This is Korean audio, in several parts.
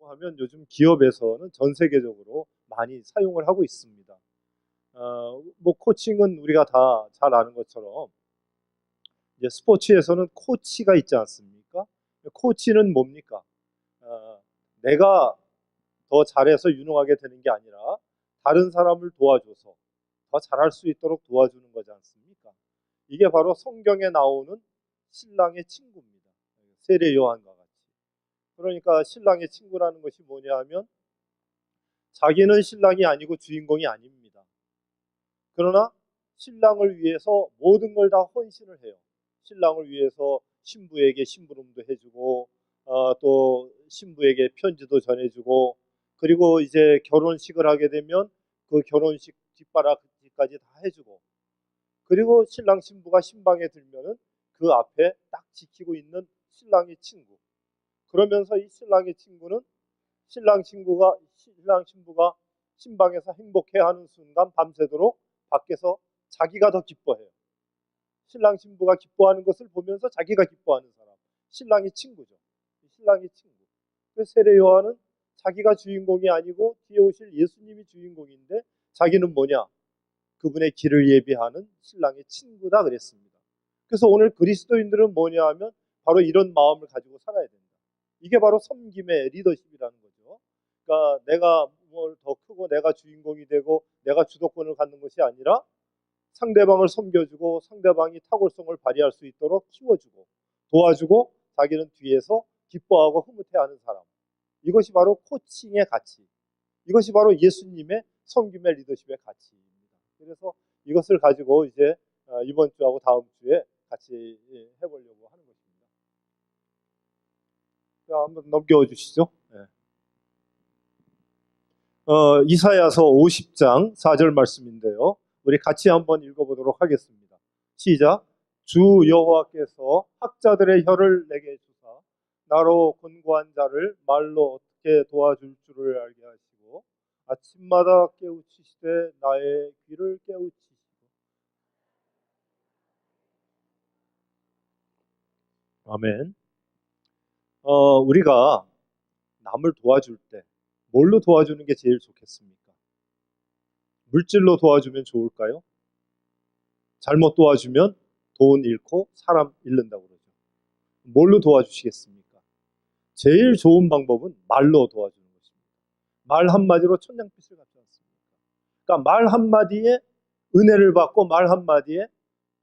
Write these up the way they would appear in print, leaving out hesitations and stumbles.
하면 요즘 기업에서는 전 세계적으로 많이 사용을 하고 있습니다. 뭐 코칭은 우리가 다 잘 아는 것처럼 이제 스포츠에서는 코치가 있지 않습니까? 코치는 뭡니까? 내가 더 잘해서 유능하게 되는 게 아니라 다른 사람을 도와줘서 더 잘할 수 있도록 도와주는 거지 않습니까? 이게 바로 성경에 나오는 신랑의 친구입니다. 세례 요한과 같이. 그러니까 신랑의 친구라는 것이 뭐냐 하면 자기는 신랑이 아니고 주인공이 아닙니다. 그러나 신랑을 위해서 모든 걸 다 헌신을 해요. 신랑을 위해서 신부에게 심부름도 해주고 또 신부에게 편지도 전해주고 그리고 이제 결혼식을 하게 되면 그 결혼식 뒷바라지까지 다 해주고 그리고 신랑 신부가 신방에 들면은 그 앞에 딱 지키고 있는 신랑의 친구. 그러면서 이 신랑의 친구는 신랑 신부가 신방에서 행복해하는 순간 밤새도록 밖에서 자기가 더 기뻐해요. 신랑 신부가 기뻐하는 것을 보면서 자기가 기뻐하는 사람, 신랑의 친구죠. 신랑의 친구. 그 세례 요한은 자기가 주인공이 아니고 뒤에 오실 예수님이 주인공인데 자기는 뭐냐? 그분의 길을 예비하는 신랑의 친구다 그랬습니다. 그래서 오늘 그리스도인들은 뭐냐 하면 바로 이런 마음을 가지고 살아야 된다. 이게 바로 섬김의 리더십이라는 거죠. 그러니까 내가 뭘 더 크고 내가 주인공이 되고 내가 주도권을 갖는 것이 아니라 상대방을 섬겨주고 상대방이 탁월성을 발휘할 수 있도록 키워주고 도와주고 자기는 뒤에서 기뻐하고 흐뭇해하는 사람. 이것이 바로 코칭의 가치. 이것이 바로 예수님의 섬김의 리더십의 가치입니다. 그래서 이것을 가지고 이제 이번 주하고 다음 주에 같이 해보려고 하는 것입니다. 자, 한번 넘겨와 주시죠. 네. 이사야서 50장 4절 말씀인데요. 우리 같이 한번 읽어보도록 하겠습니다. 시작. 주 여호와께서 학자들의 혀를 내게 주사 나로 권고한 자를 말로 어떻게 도와줄 줄을 알게 하시고 아침마다 깨우치시되 나의 귀를 깨우치시고. 아멘. 우리가 남을 도와줄 때 뭘로 도와주는 게 제일 좋겠습니까? 물질로 도와주면 좋을까요? 잘못 도와주면 돈 잃고 사람 잃는다고 그러죠. 뭘로 도와주시겠습니까? 제일 좋은 방법은 말로 도와주는 것입니다. 말 한마디로 천냥빚을 갚지 않습니까? 그러니까 말 한마디에 은혜를 받고 말 한마디에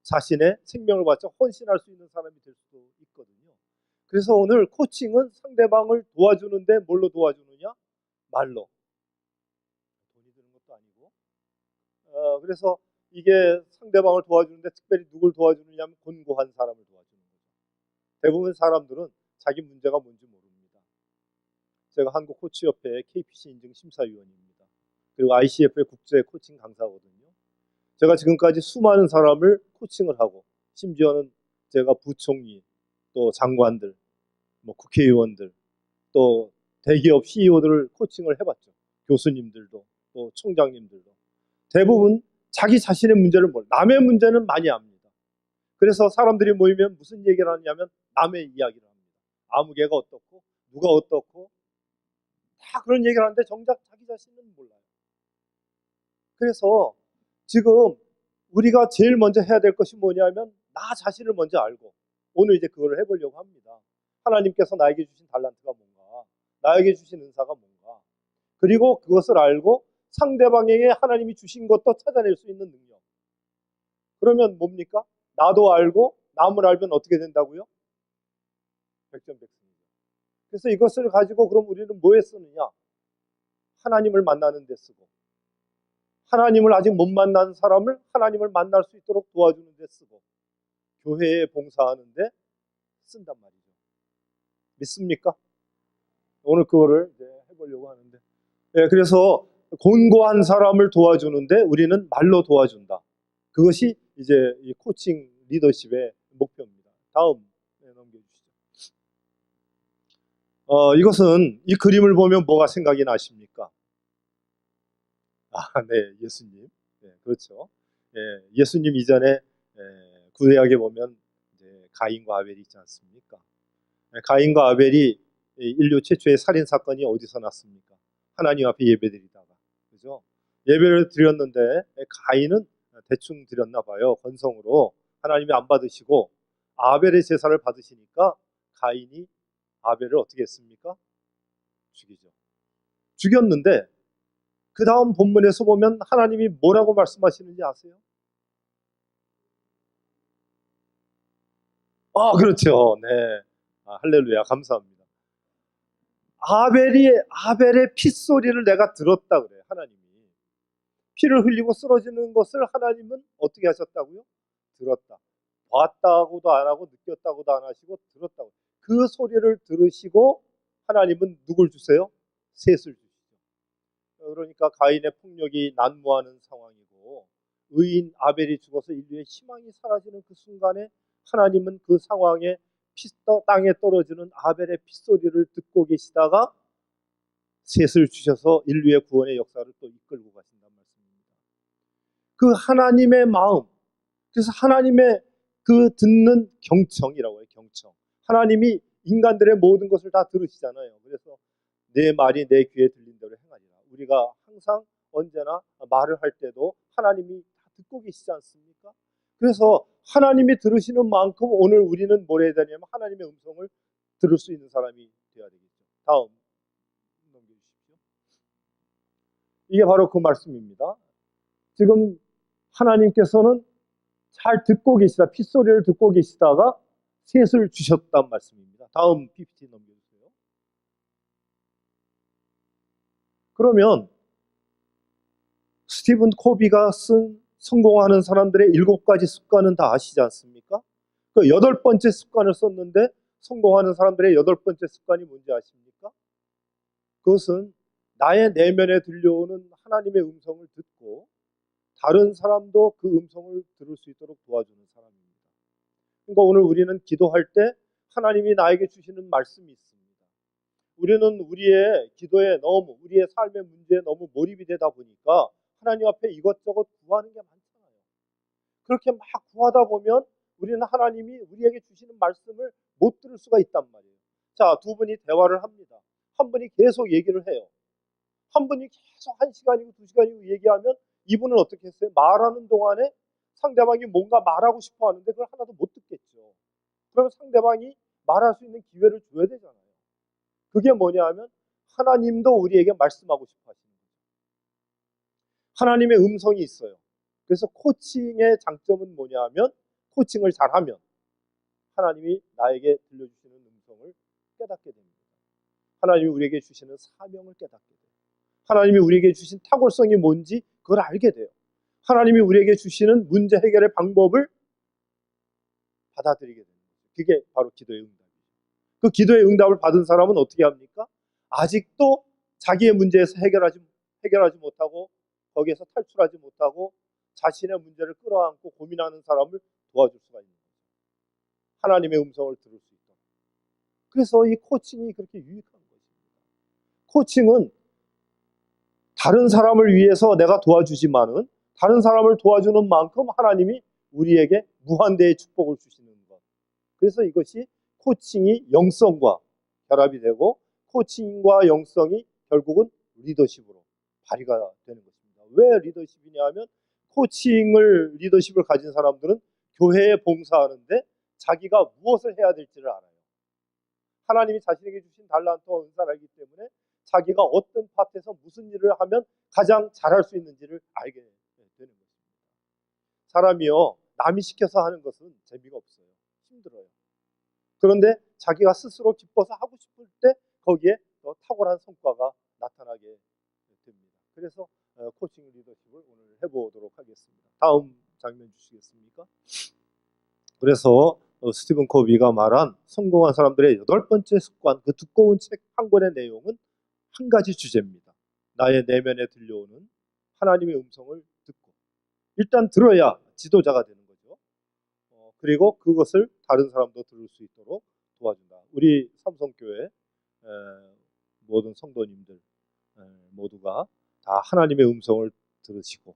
자신의 생명을 바쳐 헌신할 수 있는 사람이 될 수도 있거든요. 그래서 오늘 코칭은 상대방을 도와주는데 뭘로 도와주느냐? 말로. 돈이 드는 것도 아니고. 그래서 이게 상대방을 도와주는데 특별히 누굴 도와주느냐 하면 곤고한 사람을 도와주는 거죠. 대부분 사람들은 자기 문제가 뭔지 모릅니다. 제가 한국코치협회 KPC 인증 심사위원입니다. 그리고 ICF의 국제 코칭 강사거든요. 제가 지금까지 수많은 사람을 코칭을 하고 심지어는 제가 부총리, 또 장관들, 뭐 국회의원들, 또 대기업 CEO들을 코칭을 해봤죠. 교수님들도, 또 총장님들도. 대부분 자기 자신의 문제를 몰라요. 남의 문제는 많이 압니다. 그래서 사람들이 모이면 무슨 얘기를 하냐면 남의 이야기를 합니다. 아무개가 어떻고 누가 어떻고 다 그런 얘기를 하는데 정작 자기 자신은 몰라요. 그래서 지금 우리가 제일 먼저 해야 될 것이 뭐냐면 나 자신을 먼저 알고 오늘 이제 그걸 해보려고 합니다. 하나님께서 나에게 주신 달란트가 뭔가, 나에게 주신 은사가 뭔가, 그리고 그것을 알고 상대방에게 하나님이 주신 것도 찾아낼 수 있는 능력. 그러면 뭡니까? 나도 알고 남을 알면 어떻게 된다고요? 백전백승이죠. 그래서 이것을 가지고 그럼 우리는 뭐에 쓰느냐? 하나님을 만나는 데 쓰고 하나님을 아직 못 만난 사람을 하나님을 만날 수 있도록 도와주는 데 쓰고 교회에 봉사하는 데 쓴단 말이죠. 믿습니까? 오늘 그거를 이제 해보려고 하는데 그래서 곤고한 사람을 도와주는데 우리는 말로 도와준다. 그것이 이제 이 코칭 리더십의 목표입니다. 다음 넘겨주시죠. 이것은 이 그림을 보면 뭐가 생각이 나십니까? 네, 예수님. 네, 그렇죠. 예수님 이전에 구약에 보면 이제 가인과 아벨이 있지 않습니까? 가인과 아벨이 인류 최초의 살인 사건이 어디서 났습니까? 하나님 앞에 예배드리다가, 그죠? 예배를 드렸는데 가인은 대충 드렸나 봐요. 건성으로 하나님이 안 받으시고 아벨의 제사를 받으시니까 가인이 아벨을 어떻게 했습니까? 죽이죠. 죽였는데 그 다음 본문에서 보면 하나님이 뭐라고 말씀하시는지 아세요? 그렇죠. 네. 할렐루야. 감사합니다. 아벨의 핏소리를 내가 들었다 그래요. 하나님이. 피를 흘리고 쓰러지는 것을 하나님은 어떻게 하셨다고요? 들었다. 봤다고도 안 하고 느꼈다고도 안 하시고 들었다고. 그 소리를 들으시고 하나님은 누굴 주세요? 셋을 주시죠. 그러니까 가인의 폭력이 난무하는 상황이고 의인 아벨이 죽어서 인류의 희망이 사라지는 그 순간에 하나님은 그 상황에 땅에 떨어지는 아벨의 핏소리를 듣고 계시다가 셋을 주셔서 인류의 구원의 역사를 또 이끌고 가신단 말씀입니다. 그 하나님의 마음, 그래서 하나님의 그 듣는 경청이라고 해요. 경청. 하나님이 인간들의 모든 것을 다 들으시잖아요. 그래서 내 말이 내 귀에 들린 대로 행하리라. 우리가 항상 언제나 말을 할 때도 하나님이 다 듣고 계시지 않습니까? 그래서 하나님이 들으시는 만큼 오늘 우리는 뭘 해야 되냐면 하나님의 음성을 들을 수 있는 사람이 되어야 되겠죠. 다음 넘겨주십시오. 이게 바로 그 말씀입니다. 지금 하나님께서는 잘 듣고 계시다, 핏소리를 듣고 계시다가 셋을 주셨단 말씀입니다. 다음 PPT 넘겨주세요. 그러면 스티븐 코비가 쓴 성공하는 사람들의 7가지 습관은 다 아시지 않습니까? 그 8번째 습관을 썼는데 성공하는 사람들의 8번째 습관이 뭔지 아십니까? 그것은 나의 내면에 들려오는 하나님의 음성을 듣고 다른 사람도 그 음성을 들을 수 있도록 도와주는 사람입니다. 그러니까 오늘 우리는 기도할 때 하나님이 나에게 주시는 말씀이 있습니다. 우리는 우리의 기도에 너무, 우리의 삶의 문제에 너무 몰입이 되다 보니까 하나님 앞에 이것저것 구하는 게 많잖아요. 그렇게 막 구하다 보면 우리는 하나님이 우리에게 주시는 말씀을 못 들을 수가 있단 말이에요. 자, 두 분이 대화를 합니다. 한 분이 계속 얘기를 해요. 한 분이 계속 1시간이고 2시간이고 얘기하면 이분은 어떻게 했어요? 말하는 동안에 상대방이 뭔가 말하고 싶어 하는데 그걸 하나도 못 듣겠죠. 그러면 상대방이 말할 수 있는 기회를 줘야 되잖아요. 그게 뭐냐 하면 하나님도 우리에게 말씀하고 싶어 하시는 거예요. 하나님의 음성이 있어요. 그래서 코칭의 장점은 뭐냐 하면 코칭을 잘하면 하나님이 나에게 들려주시는 음성을 깨닫게 됩니다. 하나님이 우리에게 주시는 사명을 깨닫게 돼요. 하나님이 우리에게 주신 탁월성이 뭔지 그걸 알게 돼요. 하나님이 우리에게 주시는 문제 해결의 방법을 받아들이게 됩니다. 그게 바로 기도의 응답이죠. 그 기도의 응답을 받은 사람은 어떻게 합니까? 아직도 자기의 문제에서 해결하지 못하고 거기에서 탈출하지 못하고 자신의 문제를 끌어안고 고민하는 사람을 도와줄 수가 있는 거죠. 하나님의 음성을 들을 수 있도록. 그래서 이 코칭이 그렇게 유익한 것입니다. 코칭은 다른 사람을 위해서 내가 도와주지만은 다른 사람을 도와주는 만큼 하나님이 우리에게 무한대의 축복을 주시는 것. 그래서 이것이 코칭이 영성과 결합이 되고 코칭과 영성이 결국은 리더십으로 발휘가 되는 것입니다. 왜 리더십이냐 하면 리더십을 가진 사람들은 교회에 봉사하는데 자기가 무엇을 해야 될지를 알아요. 하나님이 자신에게 주신 달란트와 은사를 알기 때문에 자기가 어떤 파트에서 무슨 일을 하면 가장 잘할 수 있는지를 알게 되는 것입니다. 사람이요, 남이 시켜서 하는 것은 재미가 없어요. 힘들어요. 그런데 자기가 스스로 기뻐서 하고 싶을 때 거기에 더 탁월한 성과가 나타나게 됩니다. 그래서 코칭 리더십을 오늘 해보도록 하겠습니다. 다음 장면 주시겠습니까? 그래서 스티븐 코비가 말한 성공한 사람들의 8번째 습관, 그 두꺼운 책 한 권의 내용은 한 가지 주제입니다. 나의 내면에 들려오는 하나님의 음성을 듣고 일단 들어야 지도자가 되는 거죠. 그리고 그것을 다른 사람도 들을 수 있도록 도와준다. 우리 삼성교회 모든 성도님들 모두가 다 하나님의 음성을 들으시고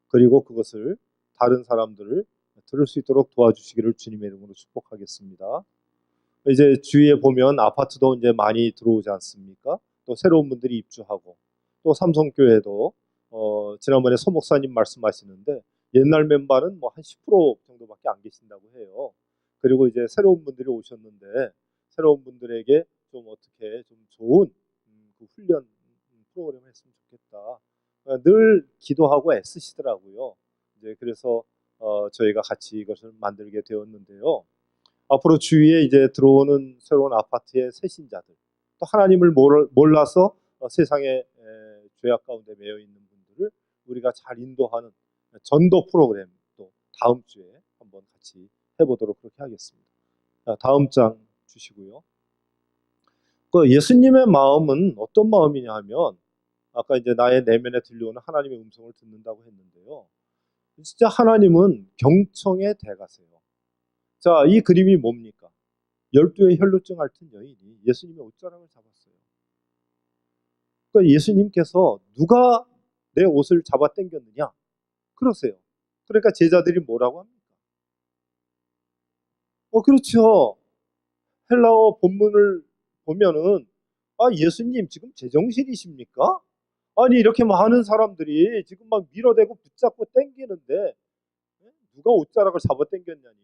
그리고 그것을 다른 사람들을 들을 수 있도록 도와주시기를 주님의 이름으로 축복하겠습니다. 이제 주위에 보면 아파트도 이제 많이 들어오지 않습니까? 또 새로운 분들이 입주하고, 또 삼성교회도 지난번에 서 목사님 말씀하시는데 옛날 멤버는 뭐 한 10% 정도밖에 안 계신다고 해요. 그리고 이제 새로운 분들이 오셨는데 새로운 분들에게 좀 어떻게 좀 좋은 그 훈련 프로그램을 했으면 좋겠다. 늘 기도하고 애쓰시더라고요. 이제 그래서 저희가 같이 이것을 만들게 되었는데요. 앞으로 주위에 이제 들어오는 새로운 아파트의 새신자들, 또 하나님을 몰라서 세상의 죄악 가운데 매여 있는 분들을 우리가 잘 인도하는 전도 프로그램 또 다음 주에 한번 같이 해보도록 그렇게 하겠습니다. 다음 장 주시고요. 그 예수님의 마음은 어떤 마음이냐 하면 아까 이제 나의 내면에 들려오는 하나님의 음성을 듣는다고 했는데요. 진짜 하나님은 경청의 대가세요. 자, 이 그림이 뭡니까? 12의 혈루증 앓던 여인이 예수님의 옷자락을 잡았어요. 그러니까 예수님께서 누가 내 옷을 잡아 당겼느냐? 그러세요. 그러니까 제자들이 뭐라고 합니까? 그렇죠. 헬라어 본문을 보면은 예수님 지금 제정신이십니까? 아니 이렇게 많은 사람들이 지금 막 밀어대고 붙잡고 당기는데 누가 옷자락을 잡아 당겼냐니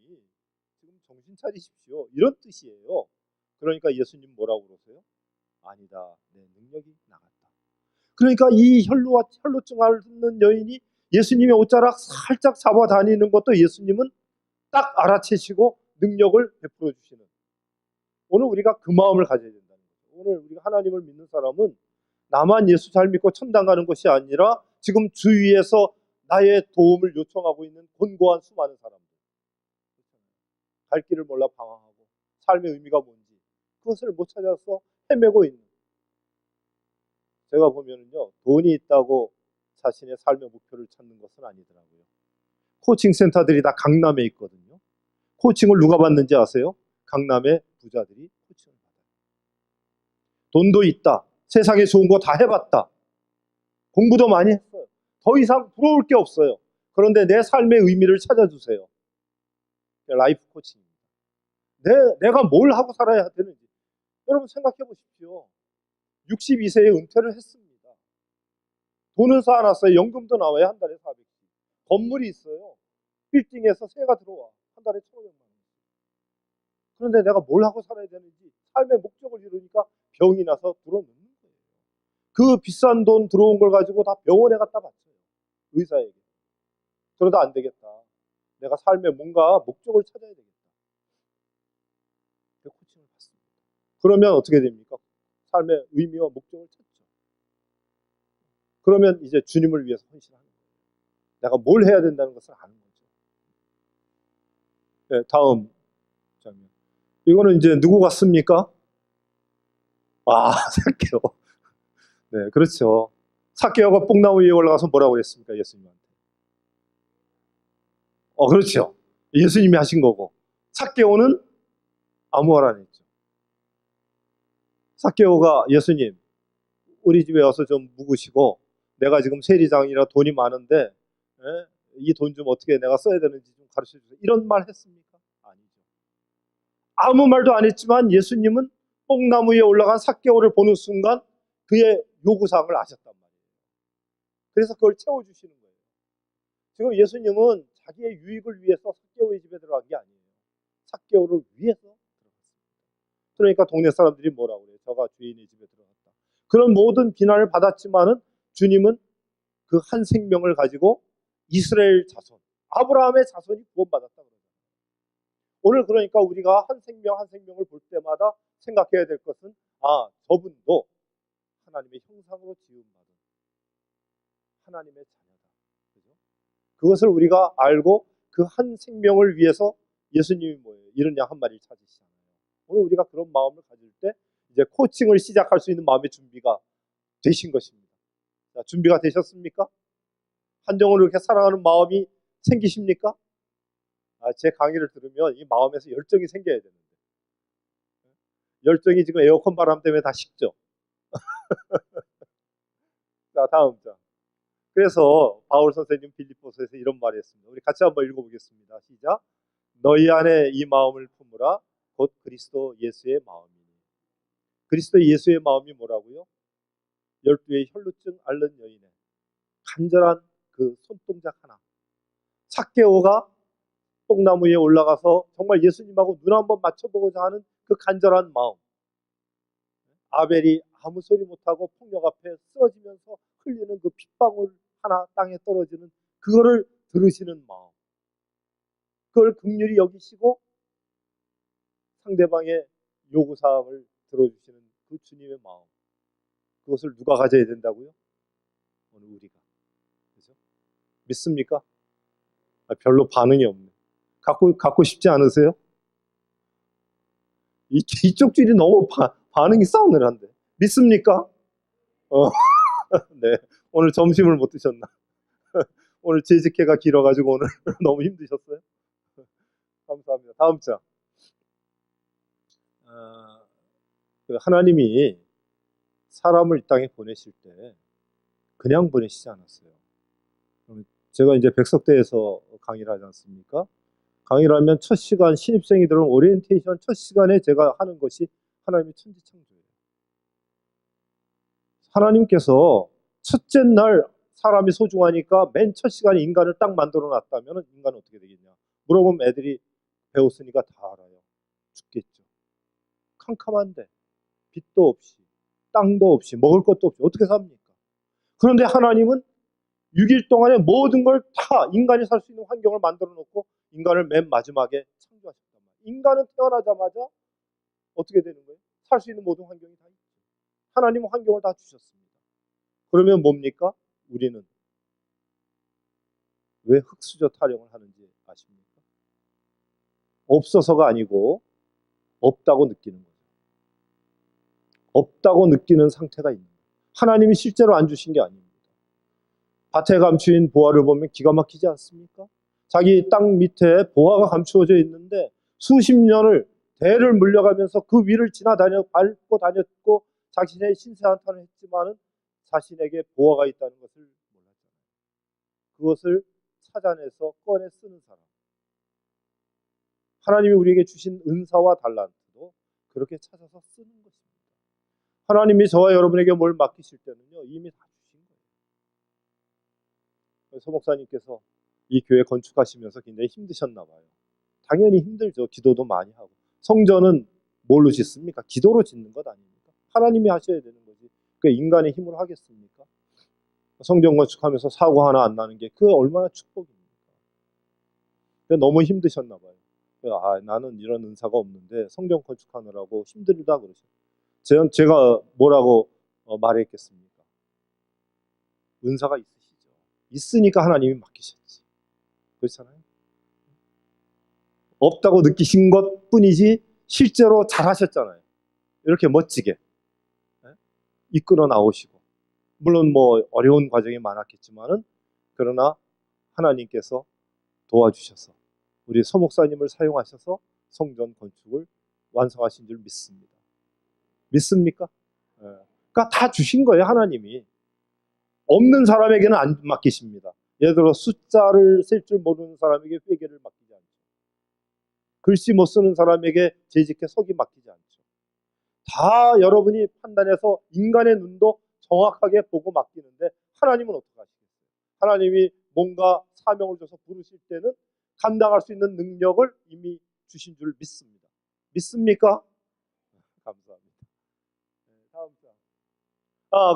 지금 정신 차리십시오. 이런 뜻이에요. 그러니까 예수님 뭐라고 그러세요? 아니다. 내 능력이 나갔다. 그러니까 이 혈루증 앓는 여인이 예수님의 옷자락 살짝 잡아 다니는 것도 예수님은 딱 알아채시고 능력을 베풀어 주시는. 오늘 우리가 그 마음을 가져야 된다는 거죠. 오늘 우리가 하나님을 믿는 사람은 나만 예수 잘 믿고 천당 가는 것이 아니라 지금 주위에서 나의 도움을 요청하고 있는 곤고한 수많은 사람들. 갈 길을 몰라 방황하고 삶의 의미가 뭔지 그것을 못 찾아서 헤매고 있는. 제가 보면은요, 돈이 있다고 자신의 삶의 목표를 찾는 것은 아니더라고요. 코칭 센터들이 다 강남에 있거든요. 코칭을 누가 받는지 아세요? 강남의 부자들이 코칭을 받아요. 돈도 있다. 세상에 좋은 거 다 해봤다. 공부도 많이 했어요. 더 이상 부러울 게 없어요. 그런데 내 삶의 의미를 찾아주세요. 라이프 코칭입니다. 내가 뭘 하고 살아야 되는지. 여러분 생각해 보십시오. 62세에 은퇴를 했습니다. 돈은 쌓아놨어요. 연금도 나와요. 한 달에 400씩. 건물이 있어요. 빌딩에서 세가 들어와. 한 달에 1,500만 원. 그런데 내가 뭘 하고 살아야 되는지 삶의 목적을 이루니까 병이 나서 들어눕는 거예요. 그 비싼 돈 들어온 걸 가지고 다 병원에 갖다 바쳐요. 의사에게. 그러다 안 되겠다. 내가 삶에 뭔가 목적을 찾아야 되겠다. 그 코칭을 받습니다. 그러면 어떻게 됩니까? 삶의 의미와 목적을 찾죠. 그러면 이제 주님을 위해서 헌신하는 거예요. 내가 뭘 해야 된다는 것을 아는 거죠. 네, 다음 장면. 이거는 이제 누구 같습니까? 삭개오. 네, 그렇죠. 삭개오가 뽕나무 위에 올라가서 뭐라고 했습니까? 예수님한테. 그렇죠. 예수님이 하신 거고. 삭개오는 아무 말 안 했죠. 삭개오가 예수님, 우리 집에 와서 좀 묵으시고 내가 지금 세리장이라 돈이 많은데 이 돈 좀 어떻게 내가 써야 되는지 좀 가르쳐 주세요. 이런 말 했습니까? 아니죠. 아무 말도 안 했지만 예수님은 뽕나무 위에 올라간 삭개오를 보는 순간 그의 요구사항을 아셨단 말이에요. 그래서 그걸 채워주시는 거예요. 지금 예수님은 자기의 유익을 위해서 삭개오의 집에 들어간 게 아니에요. 삭개오를 위해서 들어갔습니다. 그러니까 동네 사람들이 뭐라고 그래요? 저가 주인의 집에 들어갔다. 그런 모든 비난을 받았지만은 주님은 그 한 생명을 가지고 이스라엘 자손, 아브라함의 자손이 구원받았다 그러잖아요. 오늘 그러니까 우리가 한 생명 한 생명을 볼 때마다 생각해야 될 것은 저분도 하나님의 형상으로 지음받은 하나님의 자녀다. 그죠? 그것을 우리가 알고 그 한 생명을 위해서 예수님이 뭐예요? 이런 양 한 마리를 찾으시잖아요. 오늘 우리가 그런 마음을 가질 때 이제 코칭을 시작할 수 있는 마음의 준비가 되신 것입니다. 자, 준비가 되셨습니까? 한 영혼을 이렇게 사랑하는 마음이 생기십니까? 제 강의를 들으면 이 마음에서 열정이 생겨야 되는데 열정이 지금 에어컨 바람 때문에 다 식죠. 자, 다음 장. 그래서 바울 선생님 빌립보서에서 이런 말을 했습니다. 우리 같이 한번 읽어보겠습니다. 시작. 너희 안에 이 마음을 품으라. 곧 그리스도 예수의 마음이니. 그리스도 예수의 마음이 뭐라고요? 12의 혈루증 앓는 여인의 간절한 그 손동작 하나. 삭개오가 뽕나무 위에 올라가서 정말 예수님하고 눈 한번 맞춰보고자 하는 그 간절한 마음. 아벨이 아무 소리 못하고 폭력 앞에 쓰러지면서 흘리는 그 핏방울 하나 땅에 떨어지는 그거를 들으시는 마음. 그걸 긍휼히 여기시고 상대방의 요구사항을 들어주시는 그 주님의 마음. 그것을 누가 가져야 된다고요? 오늘 우리가. 그죠? 믿습니까? 별로 반응이 없네. 갖고 싶지 않으세요? 이쪽 줄이 너무 반응이 싸우늘한데. 믿습니까? 네. 오늘 점심을 못 드셨나? 오늘 재직회가 길어가지고 오늘 너무 힘드셨어요? 감사합니다. 다음 장. 하나님이 사람을 이 땅에 보내실 때 그냥 보내시지 않았어요. 제가 이제 백석대에서 강의를 하지 않습니까? 강의를 하면 첫 시간, 신입생이 들어온 오리엔테이션 첫 시간에 제가 하는 것이 하나님의 천지창조예요. 하나님께서 첫째 날 사람이 소중하니까 맨 첫 시간에 인간을 딱 만들어 놨다면 인간은 어떻게 되겠냐? 물어보면 애들이 배웠으니까 다 알아요. 죽겠죠. 캄캄한데 빛도 없이 땅도 없이 먹을 것도 없이 어떻게 삽니까? 그런데 하나님은 6일 동안에 모든 걸 다 인간이 살 수 있는 환경을 만들어 놓고 인간을 맨 마지막에 창조하셨단 말이에요. 인간은 태어나자마자 어떻게 되는 거예요? 살 수 있는 모든 환경이 다 있죠. 하나님은 환경을 다 주셨습니다. 그러면 뭡니까? 우리는 왜 흙수저 타령을 하는지 아십니까? 없어서가 아니고 없다고 느끼는 거죠. 없다고 느끼는 상태가 있는 거예요. 하나님이 실제로 안 주신 게 아닙니다. 밭에 감추인 보화를 보면 기가 막히지 않습니까? 자기 땅 밑에 보화가 감추어져 있는데 수십 년을 대를 물려가면서 그 위를 밟고 다녔고 자신의 신세 한탄을 했지만은 자신에게 보화가 있다는 것을 몰랐잖아요. 그것을 찾아내서 꺼내 쓰는 사람. 하나님이 우리에게 주신 은사와 달란트도 그렇게 찾아서 쓰는 것입니다. 하나님이 저와 여러분에게 뭘 맡기실 때는요, 이미 다 주신 거예요. 서 목사님께서 이 교회 건축하시면서 굉장히 힘드셨나 봐요. 당연히 힘들죠. 기도도 많이 하고. 성전은 뭘로 짓습니까? 기도로 짓는 것 아닙니까? 하나님이 하셔야 되는 거지. 그 인간의 힘으로 하겠습니까? 성전 건축하면서 사고 하나 안 나는 게 그 얼마나 축복입니까? 너무 힘드셨나 봐요. 나는 이런 은사가 없는데 성전 건축하느라고 힘들다 그러죠. 제가 뭐라고 말했겠습니까? 은사가 있으시죠. 있으니까 하나님이 맡기셨지. 그렇잖아요. 없다고 느끼신 것 뿐이지 실제로 잘하셨잖아요. 이렇게 멋지게 이끌어 나오시고 물론 뭐 어려운 과정이 많았겠지만은 그러나 하나님께서 도와주셔서 우리 서 목사님을 사용하셔서 성전 건축을 완성하신 줄 믿습니다. 믿습니까? 그러니까 다 주신 거예요. 하나님이. 없는 사람에게는 안 맡기십니다. 예를 들어 숫자를 셀 줄 모르는 사람에게 회계를 맡기지 않죠. 글씨 못 쓰는 사람에게 재직해 서기 맡기지 않죠. 다 여러분이 판단해서 인간의 눈도 정확하게 보고 맡기는데 하나님은 어떻게 하시겠어요? 하나님이 뭔가 사명을 줘서 부르실 때는 감당할 수 있는 능력을 이미 주신 줄 믿습니다. 믿습니까? 감사합니다. 다음 장.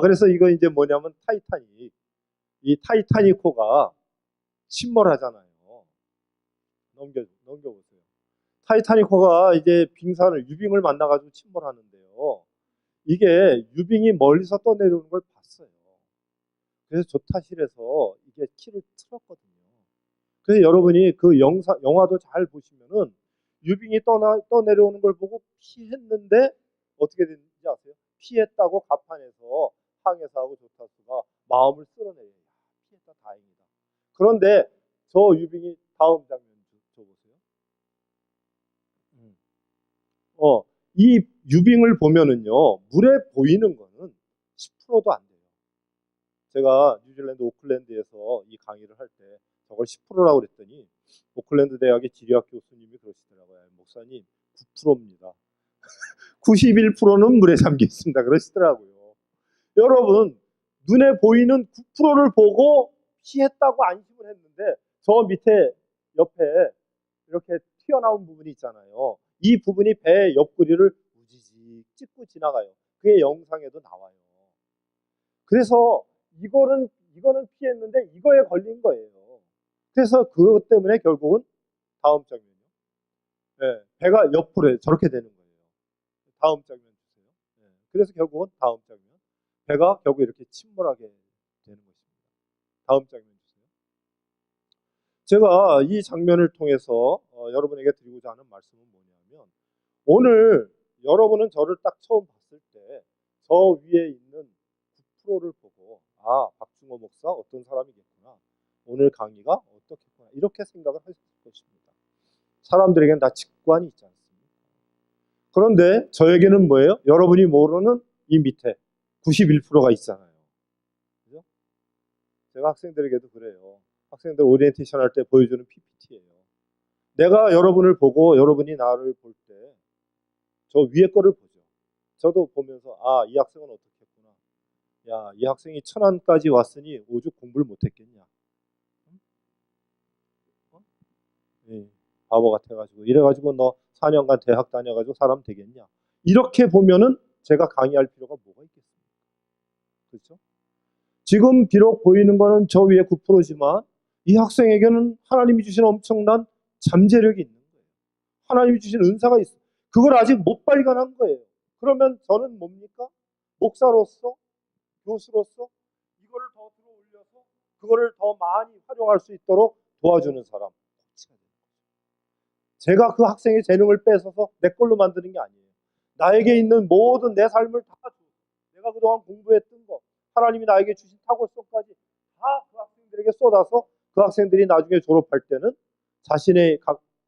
그래서 이거 이제 뭐냐면 타이타닉. 이 타이타닉호가 침몰하잖아요. 넘겨보세요. 타이타닉호가 이제 유빙을 만나가지고 침몰하는데요. 이게 유빙이 멀리서 떠내려오는 걸 봤어요. 그래서 조타실에서 이게 키를 틀었거든요. 그래서 여러분이 그 영화도 잘 보시면은 유빙이 떠내려오는 걸 보고 피했는데 어떻게 됐는지 아세요? 피했다고 갑판에서 항해사하고 조타수가 마음을 쓸어내요. 피했다 다행이다. 그런데 저 유빙이 다음 장면 줘보세요. 이 유빙을 보면은요, 물에 보이는 거는 10%도 안 돼요. 제가 뉴질랜드 오클랜드에서 이 강의를 할 때 저걸 10%라고 그랬더니 오클랜드 대학의 지리학 교수님이 그러시더라고요. 목사님, 9%입니다. 91%는 물에 잠겨 있습니다. 그러시더라고요. 여러분, 눈에 보이는 9%를 보고 피했다고 안심을 했는데 저 밑에 옆에 이렇게 튀어나온 부분이 있잖아요. 이 부분이 배 옆구리를 우지직 찍고 지나가요. 그게 영상에도 나와요. 그래서 이거는 피했는데 이거에 걸린 거예요. 그래서 그것 때문에 결국은 다음 장면이요. 네, 배가 옆으로 저렇게 되는 거예요. 다음 장면 주세요. 네, 그래서 결국은 다음 장면. 배가 결국 이렇게 침몰하게 되는 것입니다. 다음 장면 주세요. 제가 이 장면을 통해서 여러분에게 드리고자 하는 말씀은 뭐냐면, 오늘 여러분은 저를 딱 처음 봤을 때 저 위에 있는 9%를 보고 박중호 목사 어떤 사람이겠구나, 오늘 강의가 어떻겠구나, 이렇게 생각을 하실 것입니다. 사람들에게는 다 직관이 있지 않습니까? 그런데 저에게는 뭐예요? 여러분이 모르는 이 밑에 91%가 있잖아요. 그죠? 제가 학생들에게도 그래요. 학생들 오리엔테이션 할 때 보여주는 PPT예요. 내가 여러분을 보고 여러분이 나를 볼 때 저 위에 거를 보죠. 저도 보면서 이 학생은 어떻겠구나. 야, 이 학생이 천안까지 왔으니 오죽 공부를 못했겠냐. 예, 바보 같아가지고 이래가지고 너 4년간 대학 다녀가지고 사람 되겠냐. 이렇게 보면은 제가 강의할 필요가 뭐가 있겠습니까? 그렇죠? 지금 비록 보이는 거는 저 위에 9%지만 이 학생에게는 하나님이 주신 엄청난 잠재력이 있는 거예요. 하나님이 주신 은사가 있어요. 그걸 아직 못 발견한 거예요. 그러면 저는 뭡니까? 목사로서, 교수로서 이거를 더 들어 올려서 그거를 더 많이 활용할 수 있도록 도와주는 사람. 제가 그 학생의 재능을 뺏어서 내 걸로 만드는 게 아니에요. 나에게 있는 모든 내 삶을 다 줘. 내가 그동안 공부했던 거, 하나님이 나에게 주신 탁월성까지 다 그 학생들에게 쏟아서 그 학생들이 나중에 졸업할 때는 자신의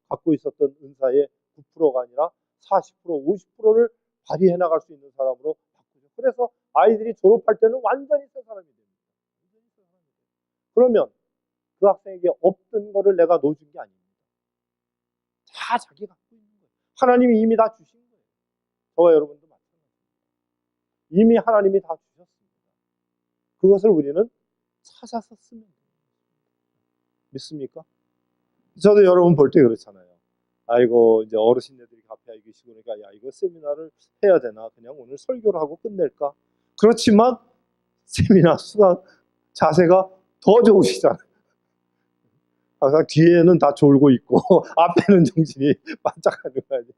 갖고 있었던 은사의 9%가 아니라 40%, 50%를 발휘해 나갈 수 있는 사람으로 바꾸죠. 그래서 아이들이 졸업할 때는 완전히 새 사람이 됩니다. 그러면 그 학생에게 없던 거를 내가 넣어준 게 아닙니다. 다 자기 갖고 있는 거예요. 하나님이 이미 다 주신 거예요. 저와 여러분도 마찬가지입니다. 이미 하나님이 다 주셨습니다. 그것을 우리는 찾아서 쓰면 돼요. 믿습니까? 저도 여러분 볼 때 그렇잖아요. 아이고, 이제 어르신들이 앞에 계시고 그러니까 야, 이거 세미나를 해야 되나? 그냥 오늘 설교를 하고 끝낼까? 그렇지만 세미나 수강 자세가 더 좋으시잖아요. 항상 뒤에는 다 졸고 있고 앞에는 정신이 반짝하는 거 아니에요.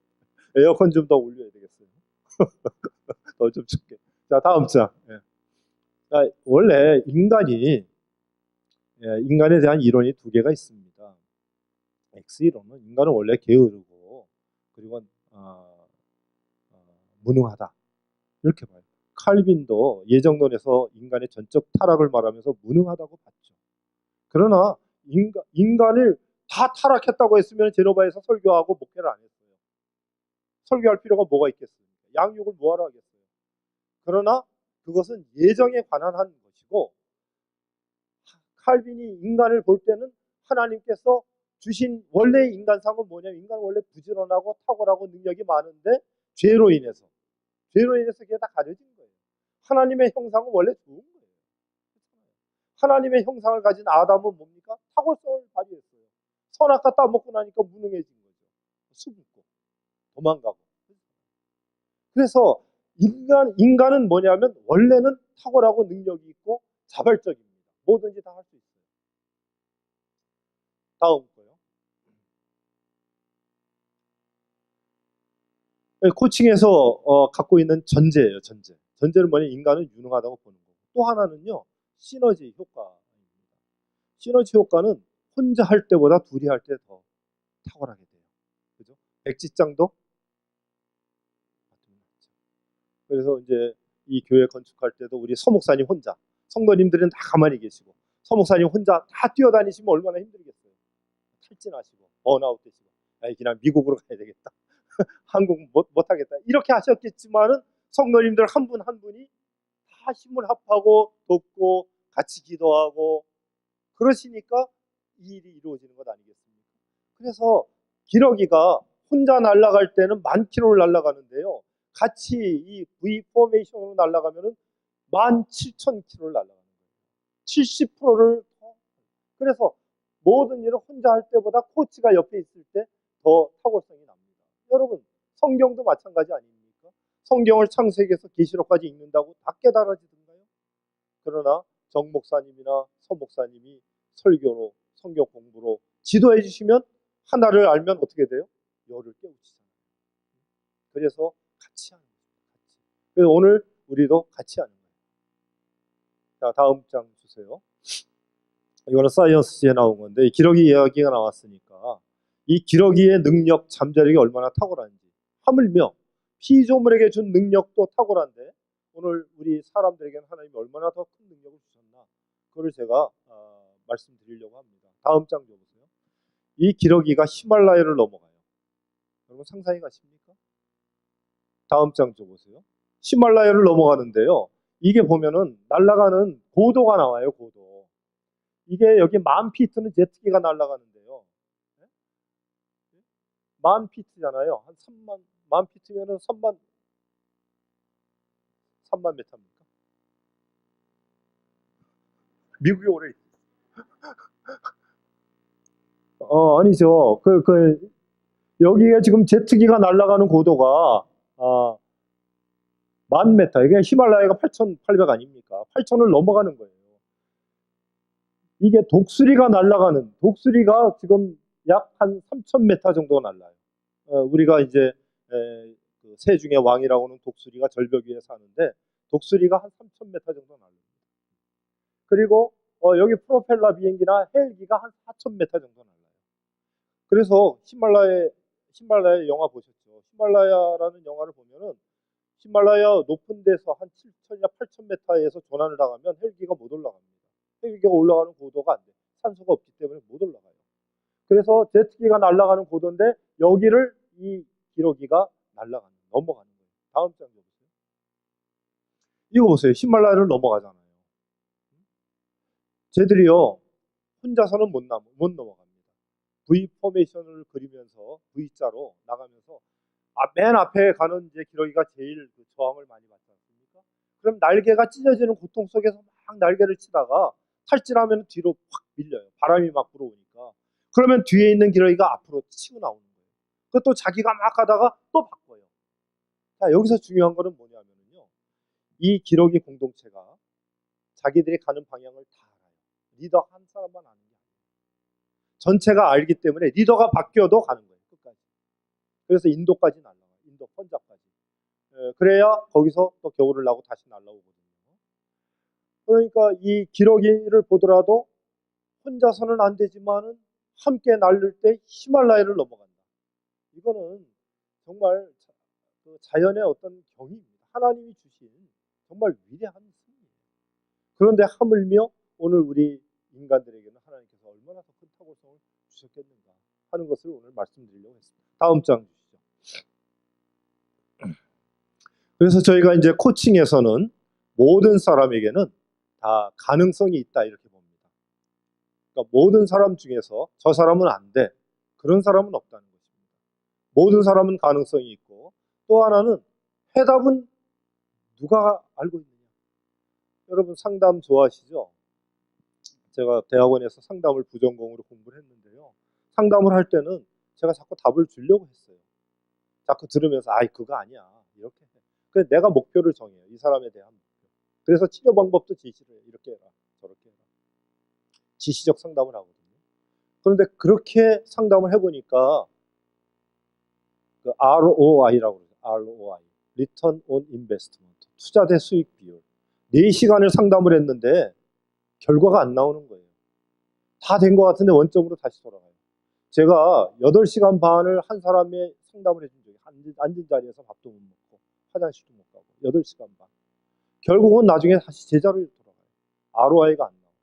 에어컨 좀 더 올려야 되겠어요. 더 좀 춥게. 자, 다음 장. 원래 인간에 대한 이론이 두 개가 있습니다. X이론은 인간은 원래 게으르고 그리고 무능하다, 이렇게 봐요. 칼빈도 예정론에서 인간의 전적 타락을 말하면서 무능하다고 봤죠. 그러나 인간을 다 타락했다고 했으면 제노바에서 설교하고 목회를 안 했어요. 설교할 필요가 뭐가 있겠습니까? 양육을 뭐하러 하겠어요. 그러나 그것은 예정에 관한 한 것이고, 칼빈이 인간을 볼 때는 하나님께서 주신 원래의 인간상은 뭐냐면, 인간은 원래 부지런하고 탁월하고 능력이 많은데 죄로 인해서 그게 다 가려진 거예요. 하나님의 형상은 원래 좋은 거예요. 하나님의 형상을 가진 아담은 뭡니까? 탁월성을 발휘했어요. 선악과 따먹고 나니까 무능해진 거죠. 수줍고 도망가고. 그래서 인간은 뭐냐면 원래는 탁월하고 능력이 있고 자발적입니다. 뭐든지 다 할 수 있어요. 다음 거요. 코칭에서 갖고 있는 전제예요. 전제는 뭐냐면 인간은 유능하다고 보는 거고, 또 하나는요, 시너지 효과입니다. 시너지 효과는 혼자 할 때보다 둘이 할 때 더 탁월하게 돼요. 그죠? 백지장도. 그래서 이제 이 교회 건축할 때도 우리 서목사님 혼자, 성도님들은 다 가만히 계시고 서목사님 혼자 다 뛰어다니시면 얼마나 힘들겠어요. 탈진하시고 번아웃 되시고 그냥 미국으로 가야 되겠다. 한국 못하겠다. 이렇게 하셨겠지만은 성도님들 한 분 한 분이 다 힘을 합하고 돕고 같이 기도하고 그러시니까 이 일이 이루어지는 것 아니겠습니까? 그래서 기러기가 혼자 날아갈 때는 10,000km를 날아가는데요. 같이 이 V 포메이션으로 날아가면은 17,000km를 날아가는 거예요. 70%를 더. 그래서 모든 일을 혼자 할 때보다 코치가 옆에 있을 때 더 탁월성이 납니다. 여러분, 성경도 마찬가지 아닙니까? 성경을 창세기에서 계시록까지 읽는다고 다 깨달아지던가요? 그러나 정 목사님이나 서 목사님이 설교로 성경 공부로 지도해 주시면 하나를 알면 어떻게 돼요? 열을 깨우치잖아요. 그래서 같이 하는 거예요. 그래서 오늘 우리도 같이 하는 거예요. 자, 다음 장 주세요. 이거는 사이언스지에 나온 건데, 이 기러기 이야기가 나왔으니까 이 기러기의 능력, 잠자력이 얼마나 탁월한지, 하물며 피조물에게 준 능력도 탁월한데 오늘 우리 사람들에게는 하나님이 얼마나 더 큰 능력을 주셨나, 그걸 제가 말씀드리려고 합니다. 다음 장 줘보세요. 이 기러기가 히말라야를 넘어가요. 여러분 상상이 가십니까? 다음 장 줘보세요. 히말라야를 넘어가는데요. 이게 보면은 날아가는 고도가 나와요. 고도. 이게 여기 10,000피트는 제트기가 날아가는데요. 10,000피트잖아요. 한 10,000피트면은 3만 메타입니까? 미국이 오래 아니죠. 여기에 지금 제트기가 날아가는 고도가 10,000m. 이게 히말라야가 8,800 아닙니까? 8,000을 넘어가는 거예요. 이게 독수리가 지금 약 한 3,000m 정도 날라요. 우리가 이제 그 새 중의 왕이라고는 독수리가 절벽 위에 사는데 독수리가 한 3,000m 정도 날립니다. 그리고 여기 프로펠러 비행기나 헬기가 한 4,000m 정도 날라요. 그래서 히말라야 영화 보셨죠? 히말라야라는 영화를 보면은 히말라야 높은 데서 한 7,000이나 8,000m에서 조난을 당하면 헬기가 못 올라갑니다. 헬기가 올라가는 고도가 안 돼. 산소가 없기 때문에 못 올라가요. 그래서 제트기가 날아가는 고도인데 여기를 이 기러기가 넘어가는 거예요. 다음 장 보세요. 이거 보세요. 히말라야를 넘어가잖아요. 쟤들이요, 혼자서는 못 넘어갑니다. V 포메이션을 그리면서 V자로 나가면서 맨 앞에 가는 이제 기러기가 제일 그 저항을 많이 받지 않습니까? 그럼 날개가 찢어지는 고통 속에서 막 날개를 치다가 탈진하면 뒤로 확 밀려요. 바람이 막 불어오니까. 그러면 뒤에 있는 기러기가 앞으로 치고 나오는 거예요. 그것도 자기가 막 가다가 또 바꿔요. 자, 여기서 중요한 거는 뭐냐면요. 이 기러기 공동체가 자기들이 가는 방향을 다 알아요. 리더 한 사람만 아는 게 아니에요. 전체가 알기 때문에 리더가 바뀌어도 가는 거예요. 끝까지. 그래서 인도까지 날아가요. 인도 펀잡까지. 그래야 거기서 또 겨울을 나고 다시 날아오거든요. 그러니까 이 기러기를 보더라도 혼자서는 안 되지만은 함께 날릴 때 히말라야를 넘어간다. 이거는 정말 자연의 어떤 경이입니다. 하나님이 주신 정말 위대한 승리예요. 그런데 하물며 오늘 우리 인간들에게는 하나님께서 얼마나 더 큰 탁월성을 주셨겠는가 하는 것을 오늘 말씀드리려고 했습니다. 다음 장 주시죠. 그래서 저희가 이제 코칭에서는 모든 사람에게는 다 가능성이 있다 이렇게 봅니다. 그러니까 모든 사람 중에서 저 사람은 안 돼. 그런 사람은 없다는 것입니다. 모든 사람은 가능성이 있고 또 하나는 해답은 누가 알고 있느냐. 여러분 상담 좋아하시죠? 제가 대학원에서 상담을 부전공으로 공부를 했는데요. 상담을 할 때는 제가 자꾸 답을 주려고 했어요. 자꾸 들으면서 아이 그거 아니야 이렇게 해. 그래서 내가 목표를 정해요. 이 사람에 대한 목표. 그래서 치료 방법도 제시를 해요. 이렇게 해라 저렇게 해라. 지시적 상담을 하거든요. 그런데 그렇게 상담을 해보니까 그 ROI라고 그러죠. ROI, Return on Investment, 투자 대 수익 비율. 4시간을 상담을 했는데 결과가 안 나오는 거예요. 다 된 것 같은데 원점으로 다시 돌아가요. 제가 8시간 반을 한 사람의 상담을 해준 적이 앉은 자리에서 밥도 못 먹고 화장실도 못 가고 8시간 반. 결국은 나중에 다시 제자리로 돌아가요. ROI가 안 나와요.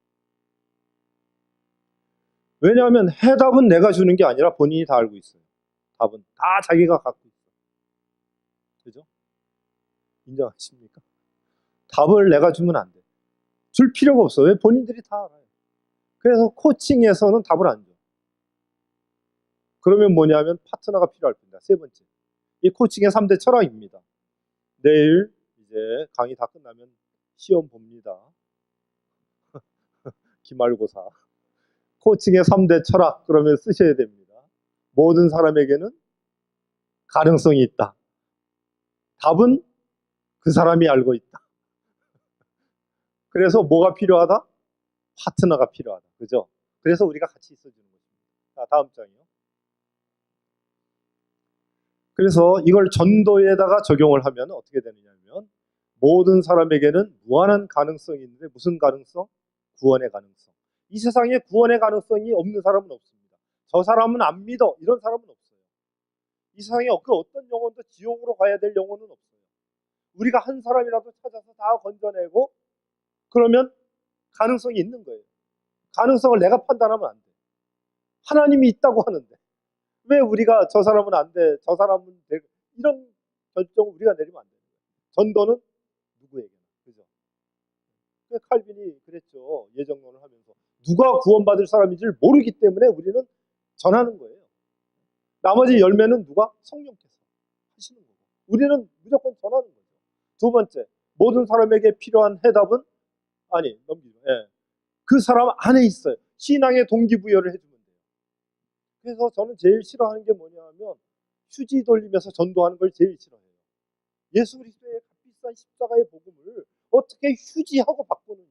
왜냐하면 해답은 내가 주는 게 아니라 본인이 다 알고 있어요. 답은 다 자기가 갖고 있어요. 그죠? 인정하십니까? 답을 내가 주면 안 돼. 줄 필요가 없어. 왜? 본인들이 다 알아요. 그래서 코칭에서는 답을 안 줘. 그러면 뭐냐면 파트너가 필요할 겁니다. 세 번째. 이 코칭의 3대 철학입니다. 내일 이제 강의 다 끝나면 시험 봅니다. 기말고사. 코칭의 3대 철학 그러면 쓰셔야 됩니다. 모든 사람에게는 가능성이 있다. 답은 그 사람이 알고 있다. 그래서 뭐가 필요하다? 파트너가 필요하다. 그죠? 그래서 우리가 같이 있어주는 것입니다. 자, 다음 장이요. 그래서 이걸 전도에다가 적용을 하면 어떻게 되느냐면 모든 사람에게는 무한한 가능성이 있는데 무슨 가능성? 구원의 가능성. 이 세상에 구원의 가능성이 없는 사람은 없습니다. 저 사람은 안 믿어. 이런 사람은 없어요. 이 세상에 그 어떤 영혼도 지옥으로 가야 될 영혼은 없어요. 우리가 한 사람이라도 찾아서 다 건져내고 그러면 가능성이 있는 거예요. 가능성을 내가 판단하면 안 돼. 하나님이 있다고 하는데 왜 우리가 저 사람은 안 돼, 저 사람은 돼, 이런 결정을 우리가 내리면 안 돼요. 전도는 누구에게나. 그죠? 칼빈이 그랬죠. 예정론을 하면서. 누가 구원받을 사람인지를 모르기 때문에 우리는 전하는 거예요. 나머지 열매는 누가? 성령께서 하시는 거고. 우리는 무조건 전하는 거죠. 두 번째, 모든 사람에게 필요한 해답은 넘기죠. 예. 그 사람 안에 있어요. 신앙의 동기부여를 해주면 돼요. 그래서 저는 제일 싫어하는 게 뭐냐면 휴지 돌리면서 전도하는 걸 제일 싫어해요. 예수 그리스도의 값비싼 십자가의 복음을 어떻게 휴지하고 바꾸느냐.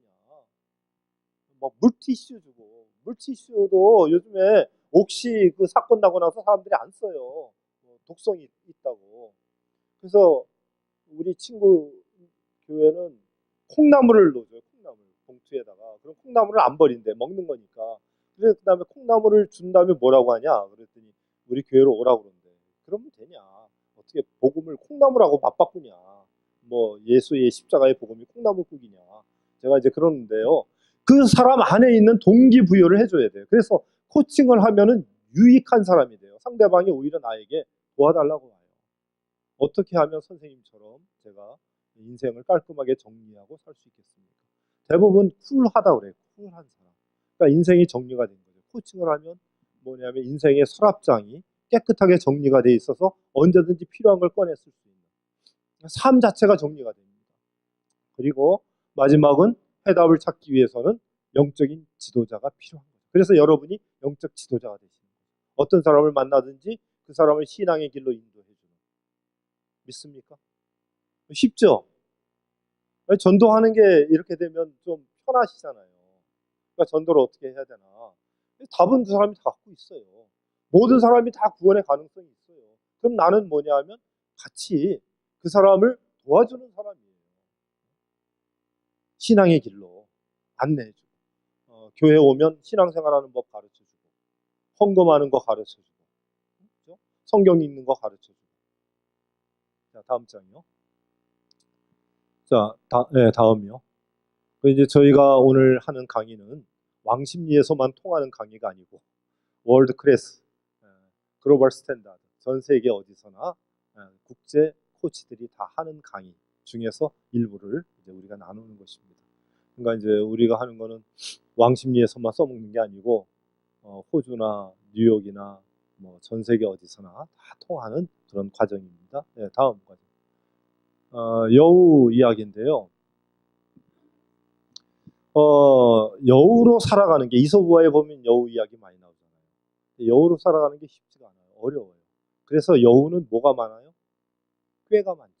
뭐 물티슈 주고, 물티슈도 요즘에 옥시 그 사건 나고 나서 사람들이 안 써요. 독성이 있다고. 그래서 우리 친구 교회는 콩나물을 넣어줘요. 콩나물 봉투에다가. 그럼 콩나물을 안 버린대. 먹는 거니까. 그래서 그 다음에 콩나물을 준 다음에 뭐라고 하냐. 그랬더니 우리 교회로 오라고 그러는데 그러면 되냐. 어떻게 복음을 콩나물하고 맞바꾸냐. 뭐 예수의 십자가의 복음이 콩나물국이냐. 제가 이제 그러는데요. 그 사람 안에 있는 동기부여를 해줘야 돼요. 그래서 코칭을 하면은 유익한 사람이 돼요. 상대방이 오히려 나에게 도와달라고 와요. 어떻게 하면 선생님처럼 제가 인생을 깔끔하게 정리하고 살 수 있겠습니까? 대부분 쿨하다고 그래요. 쿨한 사람. 그러니까 인생이 정리가 된 거죠. 코칭을 하면 뭐냐면 인생의 서랍장이 깨끗하게 정리가 돼 있어서 언제든지 필요한 걸 꺼내 쓸 수 있는 삶 자체가 정리가 됩니다. 그리고 마지막은 해답을 찾기 위해서는 영적인 지도자가 필요한 거예요. 그래서 여러분이 영적 지도자가 되시는 거예요. 어떤 사람을 만나든지 그 사람을 신앙의 길로 인도해 주는. 믿습니까? 쉽죠? 전도하는 게 이렇게 되면 좀 편하시잖아요. 그러니까 전도를 어떻게 해야 되나. 답은 그 사람이 다 갖고 있어요. 모든 사람이 다 구원의 가능성이 있어요. 그럼 나는 뭐냐 하면 같이 그 사람을 도와주는 사람이에요. 신앙의 길로 안내해주고 교회 오면 신앙생활하는 법 가르쳐주고 헌금하는 거 가르쳐주고 그렇죠? 성경 읽는 거 가르쳐주고. 자, 다음 장이요. 자, 다음이요. 이제 저희가 오늘 하는 강의는 왕십리에서만 통하는 강의가 아니고 월드 클래스, 글로벌 스탠다드, 전 세계 어디서나 국제 코치들이 다 하는 강의 중에서 일부를 이제 우리가 나누는 것입니다. 그러니까 이제 우리가 하는 거는 왕십리에서만 써먹는 게 아니고 호주나 뉴욕이나 뭐 전 세계 어디서나 다 통하는 그런 과정입니다. 네, 다음 과정. 여우 이야기인데요. 여우로 살아가는 게 이솝우화에 보면 여우 이야기 많이 나오잖아요. 여우로 살아가는 게 쉽지가 않아요. 어려워요. 그래서 여우는 뭐가 많아요? 꾀가 많죠.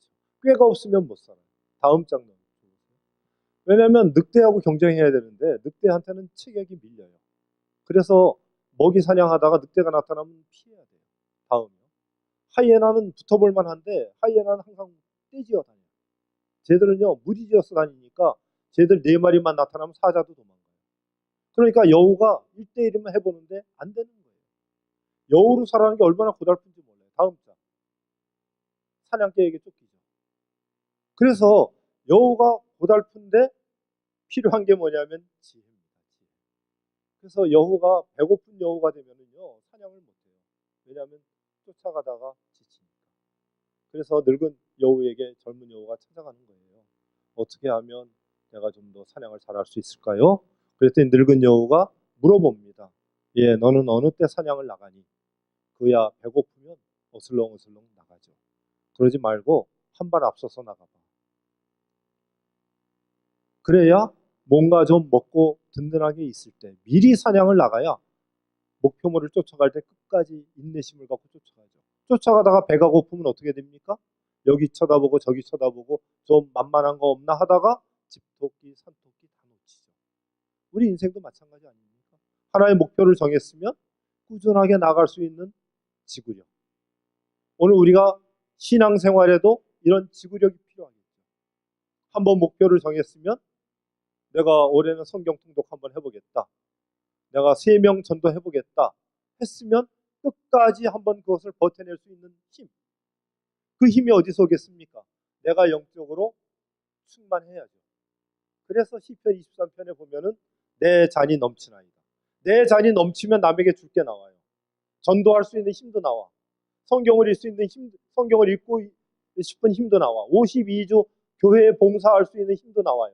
꾀가 없으면 못 살아요. 다음 장면. 왜냐하면 늑대하고 경쟁해야 되는데 늑대한테는 체격이 밀려요. 그래서 먹이 사냥하다가 늑대가 나타나면 피해야 돼요. 다음이요. 하이에나는 붙어볼 만한데 하이에나는 항상 떼지어 다녀요. 쟤들은요 무리지어서 다니니까 쟤들 4마리만 나타나면 사자도 도망가요. 그러니까 여우가 1대1이면 해보는데 안 되는 거예요. 여우로 살아가는 게 얼마나 고달픈지 몰라요. 다음 장. 사냥개에게 쫓기죠. 그래서 여우가 고달픈데 필요한 게 뭐냐면 지혜입니다. 지혜. 그래서 여우가 배고픈 여우가 되면은요 사냥을 못해요. 왜냐하면 쫓아가다가 지치니까. 그래서 늙은 여우에게 젊은 여우가 찾아가는 거예요. 어떻게 하면 내가 좀 더 사냥을 잘할 수 있을까요? 그랬더니 늙은 여우가 물어봅니다. 예, 너는 어느 때 사냥을 나가니? 그야 배고프면 어슬렁어슬렁 나가죠. 그러지 말고 한 발 앞서서 나가봐. 그래야 뭔가 좀 먹고 든든하게 있을 때 미리 사냥을 나가야 목표물을 쫓아갈 때 끝까지 인내심을 갖고 쫓아가죠. 쫓아가다가 배가 고프면 어떻게 됩니까? 여기 쳐다보고 저기 쳐다보고 좀 만만한 거 없나 하다가 집토끼, 산토끼 다 놓치죠. 우리 인생도 마찬가지 아닙니까? 하나의 목표를 정했으면 꾸준하게 나갈 수 있는 지구력. 오늘 우리가 신앙생활에도 이런 지구력이 필요하겠죠. 한번 목표를 정했으면 내가 올해는 성경 통독 한번 해보겠다. 내가 3명 전도해보겠다. 했으면 끝까지 한번 그것을 버텨낼 수 있는 힘. 그 힘이 어디서 오겠습니까? 내가 영적으로 충만해야죠. 그래서 시편 23편에 보면은 내 잔이 넘치나이다. 내 잔이 넘치면 남에게 줄 게 나와요. 전도할 수 있는 힘도 나와. 성경을 읽을 수 있는 힘, 성경을 읽고 싶은 힘도 나와. 52주 교회에 봉사할 수 있는 힘도 나와요.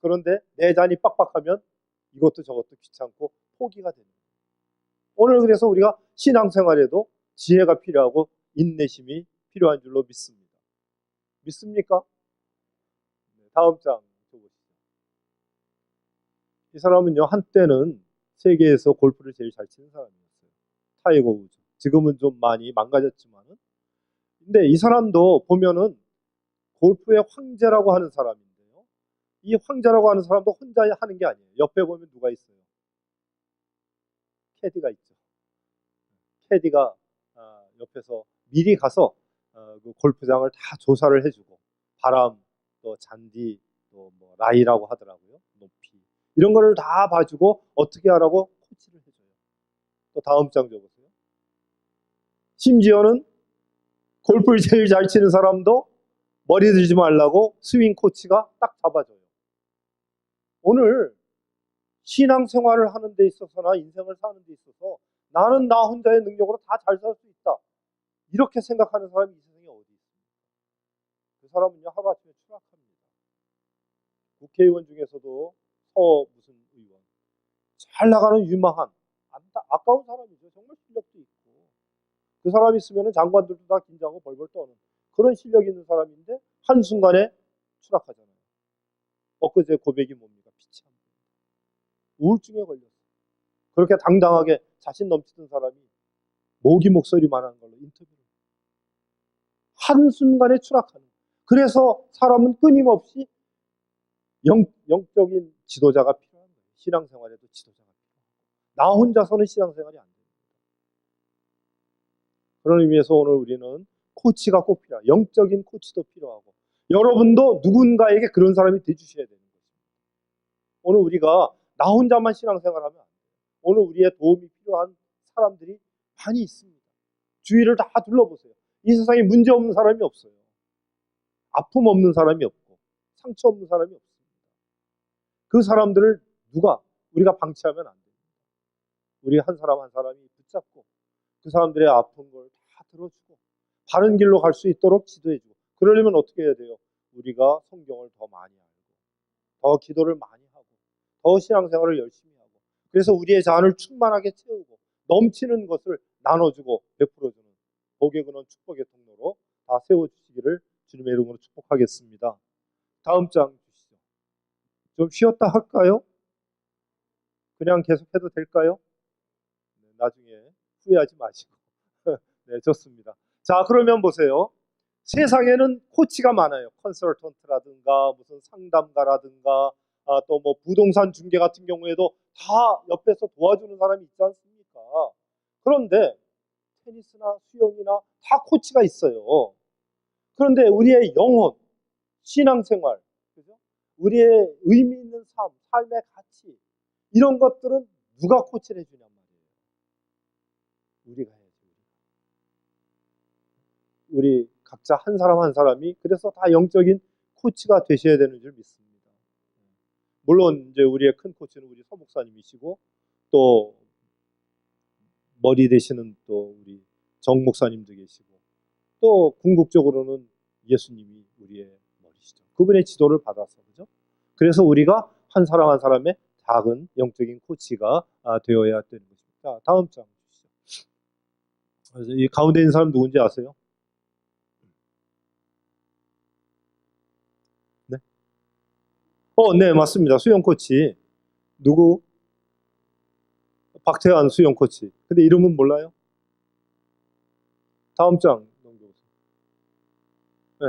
그런데 내 잔이 빡빡하면 이것도 저것도 귀찮고 포기가 됩니다. 오늘 그래서 우리가 신앙생활에도 지혜가 필요하고 인내심이 필요한 줄로 믿습니다. 믿습니까? 다음 장 보시죠. 이 사람은요, 한때는 세계에서 골프를 제일 잘 치는 사람이었어요. 타이거 우즈. 지금은 좀 많이 망가졌지만은. 근데 이 사람도 보면은 골프의 황제라고 하는 사람인데요. 이 황제라고 하는 사람도 혼자 하는 게 아니에요. 옆에 보면 누가 있어요? 캐디가 있죠. 캐디가 옆에서 미리 가서 그 골프장을 다 조사를 해주고 바람, 또 잔디, 또 뭐 라이라고 하더라고요. 높이 이런 거를 다 봐주고 어떻게 하라고 코치를 해줘요. 또 다음 장 줘보세요. 심지어는 골프를 제일 잘 치는 사람도 머리 들지 말라고 스윙 코치가 딱 잡아줘요. 오늘 신앙생활을 하는 데 있어서나 인생을 사는 데 있어서 나는 나 혼자의 능력으로 다 잘 살 수 있다. 이렇게 생각하는 사람이 이 세상에 어디 있습니까? 그 사람은요, 하루아침에 추락합니다. 국회의원 중에서도 무슨 의원. 잘 나가는 유망한, 아까운 사람이죠. 정말 실력도 있고. 그 사람이 있으면 장관들도 다 긴장하고 벌벌 떠는 그런 실력이 있는 사람인데 한순간에 추락하잖아요. 엊그제 고백이 뭡니까? 피치합니다. 우울증에 걸렸어요. 그렇게 당당하게 자신 넘치던 사람이 모기 목소리만한 걸로 인터뷰를 한순간에 추락하는 거예요. 그래서 사람은 끊임없이 영적인 지도자가 필요한 거예요. 신앙생활에도 지도자가 필요하고 나 혼자서는 신앙생활이 안 됩니다. 그런 의미에서 오늘 우리는 코치가 꼭 필요해요. 영적인 코치도 필요하고 여러분도 누군가에게 그런 사람이 돼주셔야 되는 것입니다. 오늘 우리가 나 혼자만 신앙생활하면 안 돼요. 오늘 우리의 도움이 필요한 사람들이 많이 있습니다. 주위를 다 둘러보세요. 이 세상에 문제 없는 사람이 없어요. 아픔 없는 사람이 없고 상처 없는 사람이 없습니다. 그 사람들을 우리가 방치하면 안 됩니다. 우리 한 사람 한 사람이 붙잡고 그 사람들의 아픈 걸 다 들어주고 바른 길로 갈 수 있도록 지도해주고 그러려면 어떻게 해야 돼요? 우리가 성경을 더 많이 알고 더 기도를 많이 하고 더 신앙생활을 열심히 하고 그래서 우리의 잔을 충만하게 채우고 넘치는 것을 나눠주고 베풀어주는 복의 근원 축복의 통로로 다 세워주시기를 주님의 이름으로 축복하겠습니다. 다음 장 주시죠. 좀 쉬었다 할까요? 그냥 계속해도 될까요? 네, 나중에 후회하지 마시고. 네, 좋습니다. 자, 그러면 보세요. 세상에는 코치가 많아요. 컨설턴트라든가 무슨 상담가라든가 또 뭐 부동산 중개 같은 경우에도 다 옆에서 도와주는 사람이 있지 않습니까? 그런데 테니스나 수영이나 다 코치가 있어요. 그런데 우리의 영혼, 신앙생활, 그죠? 우리의 의미 있는 삶, 삶의 가치 이런 것들은 누가 코치를 해주냔 말이에요. 우리가 해야죠. 우리 각자 한 사람 한 사람이 그래서 다 영적인 코치가 되셔야 되는 줄 믿습니다. 물론 이제 우리의 큰 코치는 우리 서목사님이시고 또 머리 되시는 또 우리 정 목사님도 계시고 또 궁극적으로는 예수님이 우리의 머리시죠. 그분의 지도를 받아서 그죠? 그래서 우리가 한 사람 한 사람의 작은 영적인 코치가 되어야 되는 것입니다. 자, 다음 장 주시죠. 그래서 이 가운데 있는 사람 누군지 아세요? 네? 네, 맞습니다. 수영 코치. 누구? 박태환 수영 코치. 근데 이름은 몰라요? 다음 장 넘겨보세요. 네.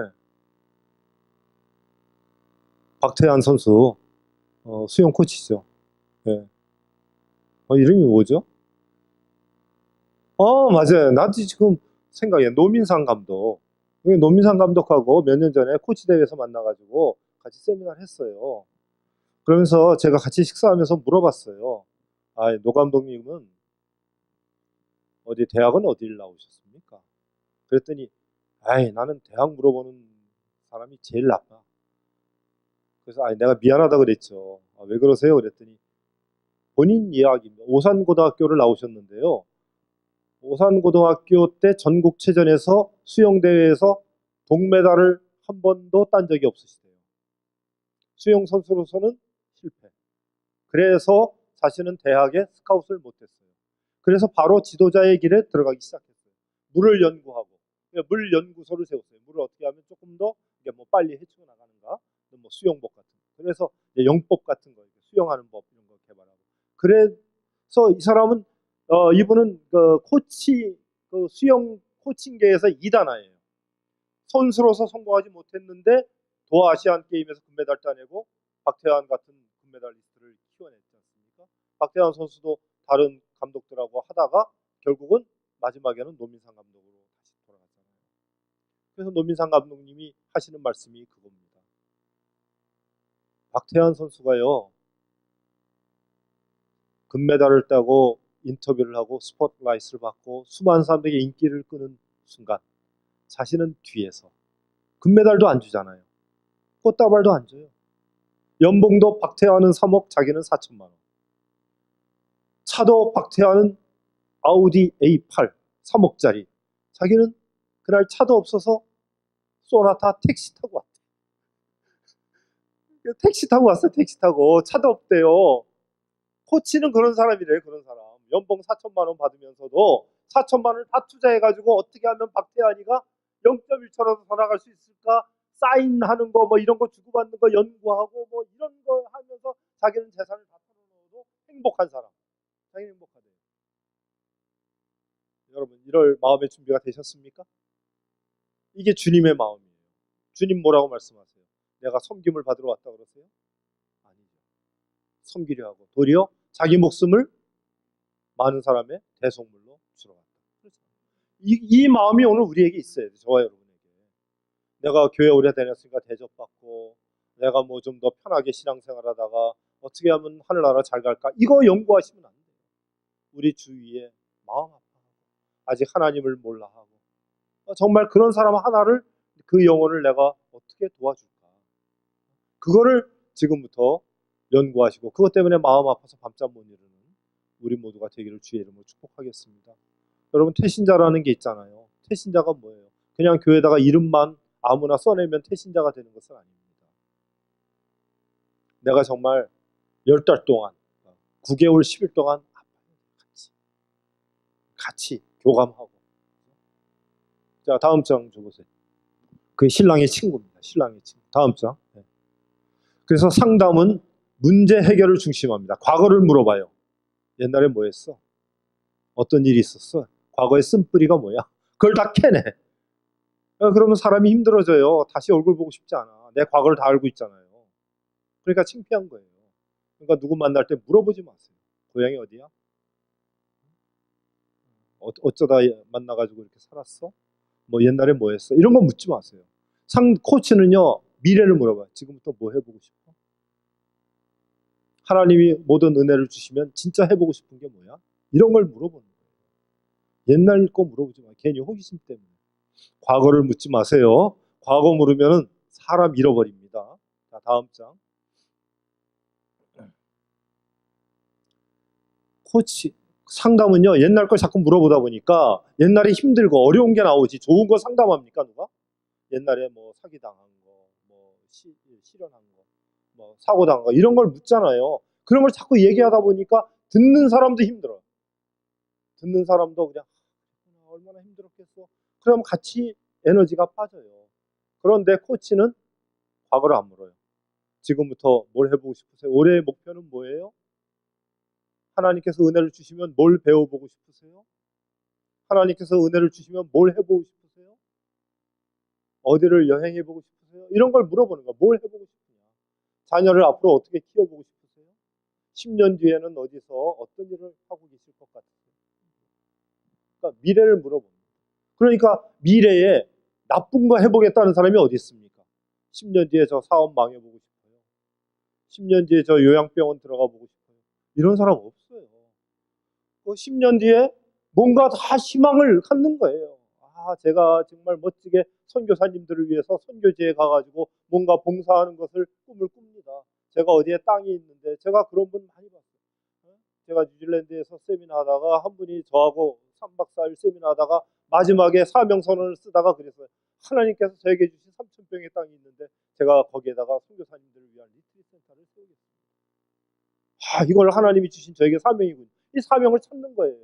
박태환 선수, 수영 코치죠. 네. 이름이 뭐죠? 맞아요. 나도 지금 생각해. 노민상 감독. 노민상 감독하고 몇 년 전에 코치 대회에서 만나가지고 같이 세미나를 했어요. 그러면서 제가 같이 식사하면서 물어봤어요. 노 감독님은 대학은 어디를 나오셨습니까? 그랬더니, 나는 대학 물어보는 사람이 제일 나빠. 그래서, 내가 미안하다 그랬죠. 왜 그러세요? 그랬더니, 본인 이야기입니다. 오산고등학교를 나오셨는데요. 오산고등학교 때 전국체전에서 수영대회에서 동메달을 한 번도 딴 적이 없으시대요. 수영 선수로서는 실패. 그래서 자신은 대학에 스카웃을 못했어요. 그래서 바로 지도자의 길에 들어가기 시작했어요. 물을 연구하고 물 연구소를 세웠어요. 물을 어떻게 하면 조금 더 빨리 헤쳐 나가는가, 뭐 수영복 같은 거. 그래서 영법 같은 거, 수영하는 법 이런 거 개발하고. 그래서 이 사람은 이분은 그 코치, 그 수영 코칭계에서 2단아예요. 선수로서 성공하지 못했는데 도아시안 게임에서 금메달 따내고 박태환 같은 금메달리스트를 키워냈지 않습니까? 박태환 선수도 다른 감독들하고 하다가 결국은 마지막에는 노민상 감독으로 다시 돌아갔잖아요. 그래서 노민상 감독님이 하시는 말씀이 그겁니다. 박태환 선수가요, 금메달을 따고 인터뷰를 하고 스포트라이트를 받고 수많은 사람들에게 인기를 끄는 순간 자신은 뒤에서 금메달도 안 주잖아요. 꽃다발도 안 줘요. 연봉도 박태환은 3억, 자기는 4천만 원. 차도 박태환은 아우디 A8 3억짜리. 자기는 그날 차도 없어서 소나타 택시 타고 왔대. 택시 타고 왔어요. 택시 타고. 차도 없대요. 코치는 그런 사람이래요. 그런 사람. 연봉 4천만 원 받으면서도 4천만 원을 다 투자해가지고 어떻게 하면 박태환이가 0.1초라도 더 나갈 수 있을까? 사인하는 거, 뭐 이런 거 주고받는 거 연구하고 뭐 이런 거 하면서 자기는 재산을 다 털어넣어도 행복한 사람. 자기는 행복하대요. 여러분, 이럴 마음의 준비가 되셨습니까? 이게 주님의 마음이에요. 주님 뭐라고 말씀하세요? 내가 섬김을 받으러 왔다 그러세요? 아니죠. 섬기려 하고 도리어 자기 목숨을 많은 사람의 대속물로 주러 왔다. 이 마음이 오늘 우리에게 있어야 돼요. 저와 여러분에게. 내가 교회 오래 다녔으니까 대접받고 내가 뭐 좀 더 편하게 신앙생활하다가 어떻게 하면 하늘나라 잘 갈까? 이거 연구하시면 안 돼요. 우리 주위에 마음 아파하고 아직 하나님을 몰라 하고 정말 그런 사람 하나를 그 영혼을 내가 어떻게 도와줄까? 그거를 지금부터 연구하시고 그것 때문에 마음 아파서 밤잠 못 이루는 우리 모두가 되기를 주의 이름으로 축복하겠습니다. 여러분, 태신자라는 게 있잖아요. 태신자가 뭐예요? 그냥 교회에다가 이름만 아무나 써내면 태신자가 되는 것은 아닙니다. 내가 정말 10달 동안 9개월 10일 동안 같이 교감하고. 자, 다음 장 줘보세요. 그 신랑의 친구입니다. 신랑의 친구. 다음 장. 네. 그래서 상담은 문제 해결을 중심합니다. 과거를 물어봐요. 옛날에 뭐 했어? 어떤 일이 있었어? 과거의 쓴뿌리가 뭐야? 그걸 다 캐내. 그러면 사람이 힘들어져요. 다시 얼굴 보고 싶지 않아. 내 과거를 다 알고 있잖아요. 그러니까 창피한 거예요. 그러니까 누구 만날 때 물어보지 마세요. 고향이 어디야? 어쩌다 만나가지고 이렇게 살았어? 뭐 옛날에 뭐 했어? 이런 거 묻지 마세요. 코치는요, 미래를 물어봐요. 지금부터 뭐 해보고 싶어? 하나님이 모든 은혜를 주시면 진짜 해보고 싶은 게 뭐야? 이런 걸 물어보는 거예요. 옛날 거 물어보지 마. 괜히 호기심 때문에. 과거를 묻지 마세요. 과거 물으면 사람 잃어버립니다. 자, 다음 장. 코치. 상담은요, 옛날 걸 자꾸 물어보다 보니까 옛날에 힘들고 어려운 게 나오지 좋은 거 상담합니까, 누가? 옛날에 뭐 사기당한 거, 뭐 실현한 거, 뭐 사고당한 거 이런 걸 묻잖아요. 그런 걸 자꾸 얘기하다 보니까 듣는 사람도 힘들어요. 듣는 사람도 그냥 얼마나 힘들었겠어. 그럼 같이 에너지가 빠져요. 그런데 코치는 과거를 안 물어요. 지금부터 뭘 해보고 싶으세요? 올해의 목표는 뭐예요? 하나님께서 은혜를 주시면 뭘 배워보고 싶으세요? 하나님께서 은혜를 주시면 뭘 해보고 싶으세요? 어디를 여행해보고 싶으세요? 이런 걸 물어보는 거야. 뭘 해보고 싶으냐? 자녀를 앞으로 어떻게 키워보고 싶으세요? 10년 뒤에는 어디서 어떤 일을 하고 계실 것 같으세요? 그러니까 미래를 물어보는 거예요. 그러니까 미래에 나쁜 거 해보겠다는 사람이 어디 있습니까? 10년 뒤에 저 사업 망해보고 싶어요. 10년 뒤에 저 요양병원 들어가 보고 싶어요. 이런 사람 없어요. 10년 뒤에 뭔가 다 희망을 갖는 거예요. 아, 제가 정말 멋지게 선교사님들을 위해서 선교지에 가가지고 뭔가 봉사하는 것을 꿈을 꿉니다. 제가 어디에 땅이 있는데 제가 그런 분 많이 봤어요. 제가 뉴질랜드에서 세미나 하다가 한 분이 저하고 3박 4일 세미나 하다가 마지막에 사명선언을 쓰다가 그랬어요. 하나님께서 저에게 주신 3,000평의 땅이 있는데 제가 거기에다가 선교사님들을 위한 리트리트 센터를 세우겠습니다. 아, 이걸 하나님이 주신 저에게 사명이군요. 이 사명을 찾는 거예요.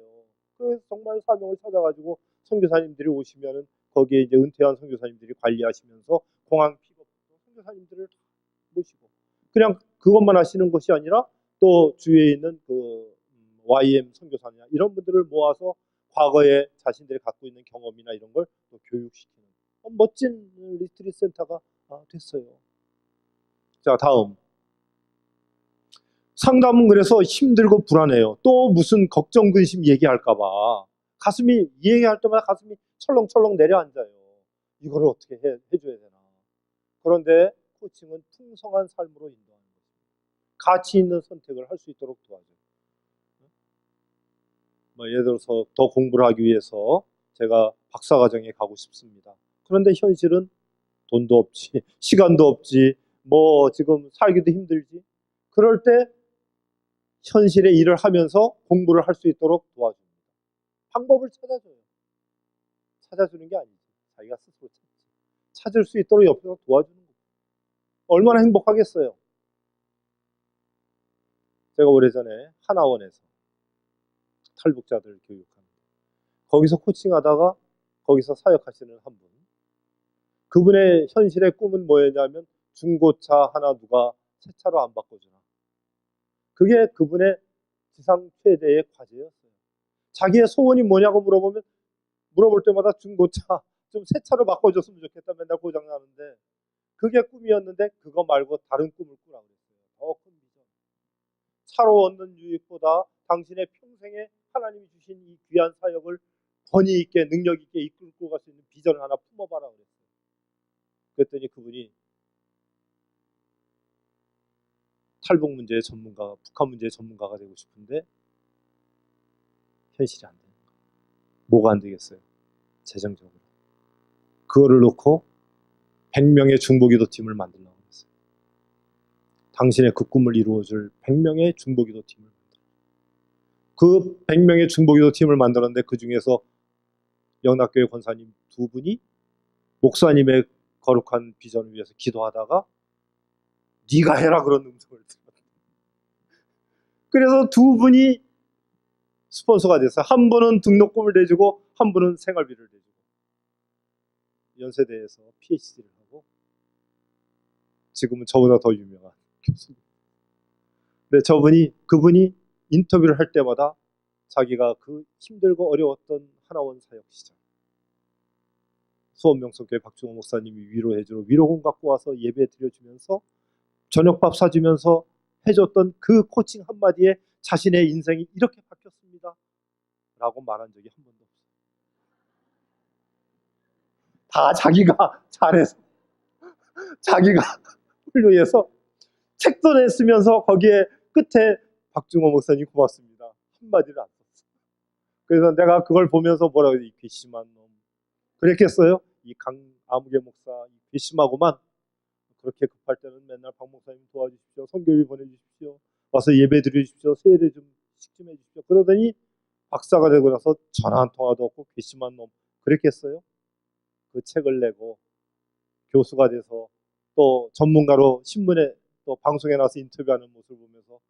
그래서 정말 사명을 찾아가지고 선교사님들이 오시면은 거기에 이제 은퇴한 선교사님들이 관리하시면서 공항 픽업부터 선교사님들을 모시고 그냥 그것만 하시는 것이 아니라 또 주위에 있는 그 YM 선교사냐 이런 분들을 모아서 과거에 자신들이 갖고 있는 경험이나 이런 걸 또 교육시키는 멋진 리트리트 센터가 됐어요. 자, 다음. 상담은 그래서 힘들고 불안해요. 또 무슨 걱정, 근심 얘기할까봐. 가슴이, 얘기할 때마다 가슴이 철렁철렁 내려앉아요. 이거를 어떻게 해줘야 되나. 그런데 코칭은 풍성한 삶으로 인도하는 거죠. 가치 있는 선택을 할 수 있도록 도와줘요. 예를 들어서 더 공부를 하기 위해서 제가 박사과정에 가고 싶습니다. 그런데 현실은 돈도 없지, 시간도 없지, 지금 살기도 힘들지. 그럴 때 현실의 일을 하면서 공부를 할 수 있도록 도와줍니다. 방법을 찾아줘요. 찾아주는 게 아니지. 자기가 스스로 찾지. 찾을 수 있도록 옆에서 도와주는 거예요. 얼마나 행복하겠어요. 제가 오래전에 하나원에서 탈북자들 교육하는데 거기서 코칭하다가 거기서 사역하시는 한 분. 그분의 현실의 꿈은 뭐였냐면 중고차 하나 누가 새 차로 안 바꿔주나. 그게 그분의 지상 최대의 과제였어요. 자기의 소원이 뭐냐고 물어볼 때마다 중고차 좀 새 차로 바꿔줬으면 좋겠다. 맨날 고장나는데 그게 꿈이었는데 그거 말고 다른 꿈을 꾸라고 그랬어요. 더 큰 비전. 차로 얻는 유익보다 당신의 평생에 하나님이 주신 이 귀한 사역을 권위 있게 능력 있게 이끌고 갈 수 있는 비전을 하나 품어봐라 그랬어요. 그랬더니 그분이 탈북 문제의 전문가, 북한 문제의 전문가가 되고 싶은데 현실이 안 되는 거예요. 뭐가 안 되겠어요? 재정적으로. 그거를 놓고 100명의 중보기도 팀을 만들려고 했어요. 당신의 그 꿈을 이루어줄 100명의 중보기도 팀을 만들어요. 그 100명의 중보기도 팀을 만들었는데 그 중에서 영락교회 권사님 두 분이 목사님의 거룩한 비전을 위해서 기도하다가 네가 해라 그런 음성을 들었어요. 그래서 두 분이 스폰서가 됐어요. 한 분은 등록금을 내주고 한 분은 생활비를 내주고 연세대에서 PhD를 하고 지금은 저보다 더 유명한 교수님. 근데 그분이 인터뷰를 할 때마다 자기가 그 힘들고 어려웠던 하나원 사역 시절 수원명성교회 박중호 목사님이 위로해주러 위로금 갖고 와서 예배 드려주면서 저녁밥 사주면서 해줬던 그 코칭 한마디에 자신의 인생이 이렇게 바뀌었습니다 라고 말한 적이 한 번도 없어요. 다 자기가 잘해서 자기가 훌륭해서 책도 냈으면서 거기에 끝에 박중호 목사님 고맙습니다 한마디를 안 썼어요. 그래서 내가 그걸 보면서 뭐라고 해야 이 괘씸한 놈 그랬겠어요? 이 아무개 목사 이 괘씸하고만 그렇게 급할 때는 맨날 박 목사님 도와주십시오. 선교비 보내주십시오. 와서 예배 드려주십시오. 세례 좀 해주십시오. 그러더니 박사가 되고 나서 전화 한 통화도 없고 괘씸한 놈 그랬겠어요? 그 책을 내고 교수가 돼서 또 전문가로 신문에 또 방송에 나와서 인터뷰하는 모습을 보면서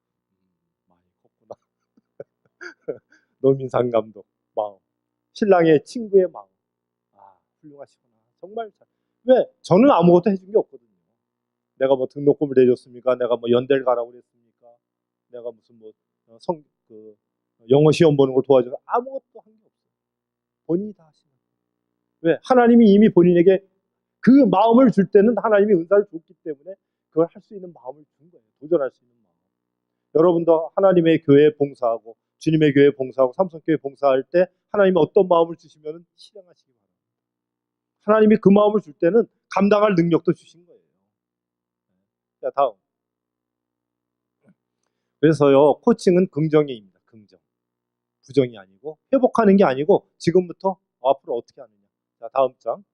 많이 컸구나. 노민상 감독 마음. 신랑의 친구의 마음. 아, 훌륭하시구나. 정말 잘. 왜? 저는 아무것도 해준 게 없거든요. 내가 뭐 등록금을 내줬습니까? 내가 뭐 연대를 가라고 그랬습니까? 내가 무슨 뭐 영어 시험 보는 걸 도와줘서 아무것도 한 게 없어요. 본인이 다 하시는 거예요. 왜? 하나님이 이미 본인에게 그 마음을 줄 때는 하나님이 은사를 줬기 때문에 그걸 할 수 있는 마음을 준 거예요. 도전할 수 있는 마음. 여러분도 하나님의 교회에 봉사하고 주님의 교회에 봉사하고 삼성교회에 봉사할 때 하나님이 어떤 마음을 주시면 실행하시기 바랍니다. 하나님이 그 마음을 줄 때는 감당할 능력도 주신 거예요. 자, 다음. 그래서요, 코칭은 긍정입니다. 긍정. 부정이 아니고 회복하는 게 아니고 지금부터 앞으로 어떻게 하느냐. 자, 다음 장.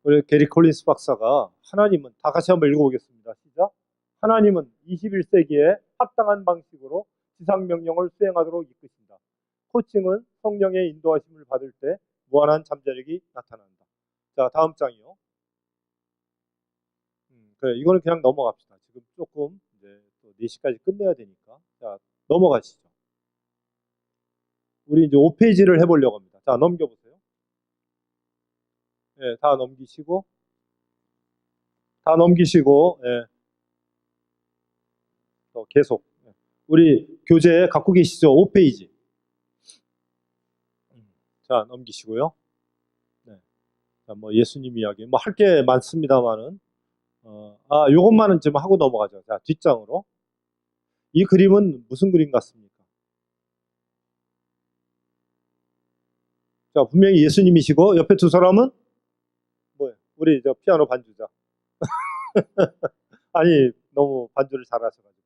우리 게리 콜린스 박사가 하나님은, 다 같이 한번 읽어보겠습니다. 시작. 하나님은 21세기에 합당한 방식으로 지상명령을 수행하도록 이끄신다. 코칭은 성령의 인도하심을 받을 때 무한한 잠재력이 나타난다. 자, 다음 장이요. 그래, 이거는 그냥 넘어갑시다. 지금 조금 이제 또 4시까지 끝내야 되니까. 자, 넘어가시죠. 우리 이제 5페이지를 해보려고 합니다. 자, 넘겨보세요. 예, 다 넘기시고, 예, 또 계속. 우리 교재 갖고 계시죠? 5페이지. 자, 넘기시고요. 네. 자, 뭐 예수님 이야기, 뭐 할 게 많습니다만은, 요것만은 좀 하고 넘어가죠. 자, 뒷장으로. 이 그림은 무슨 그림 같습니까? 자, 분명히 예수님이시고, 옆에 두 사람은 뭐예요? 우리 저 피아노 반주자. 아니, 너무 반주를 잘하셔가지고.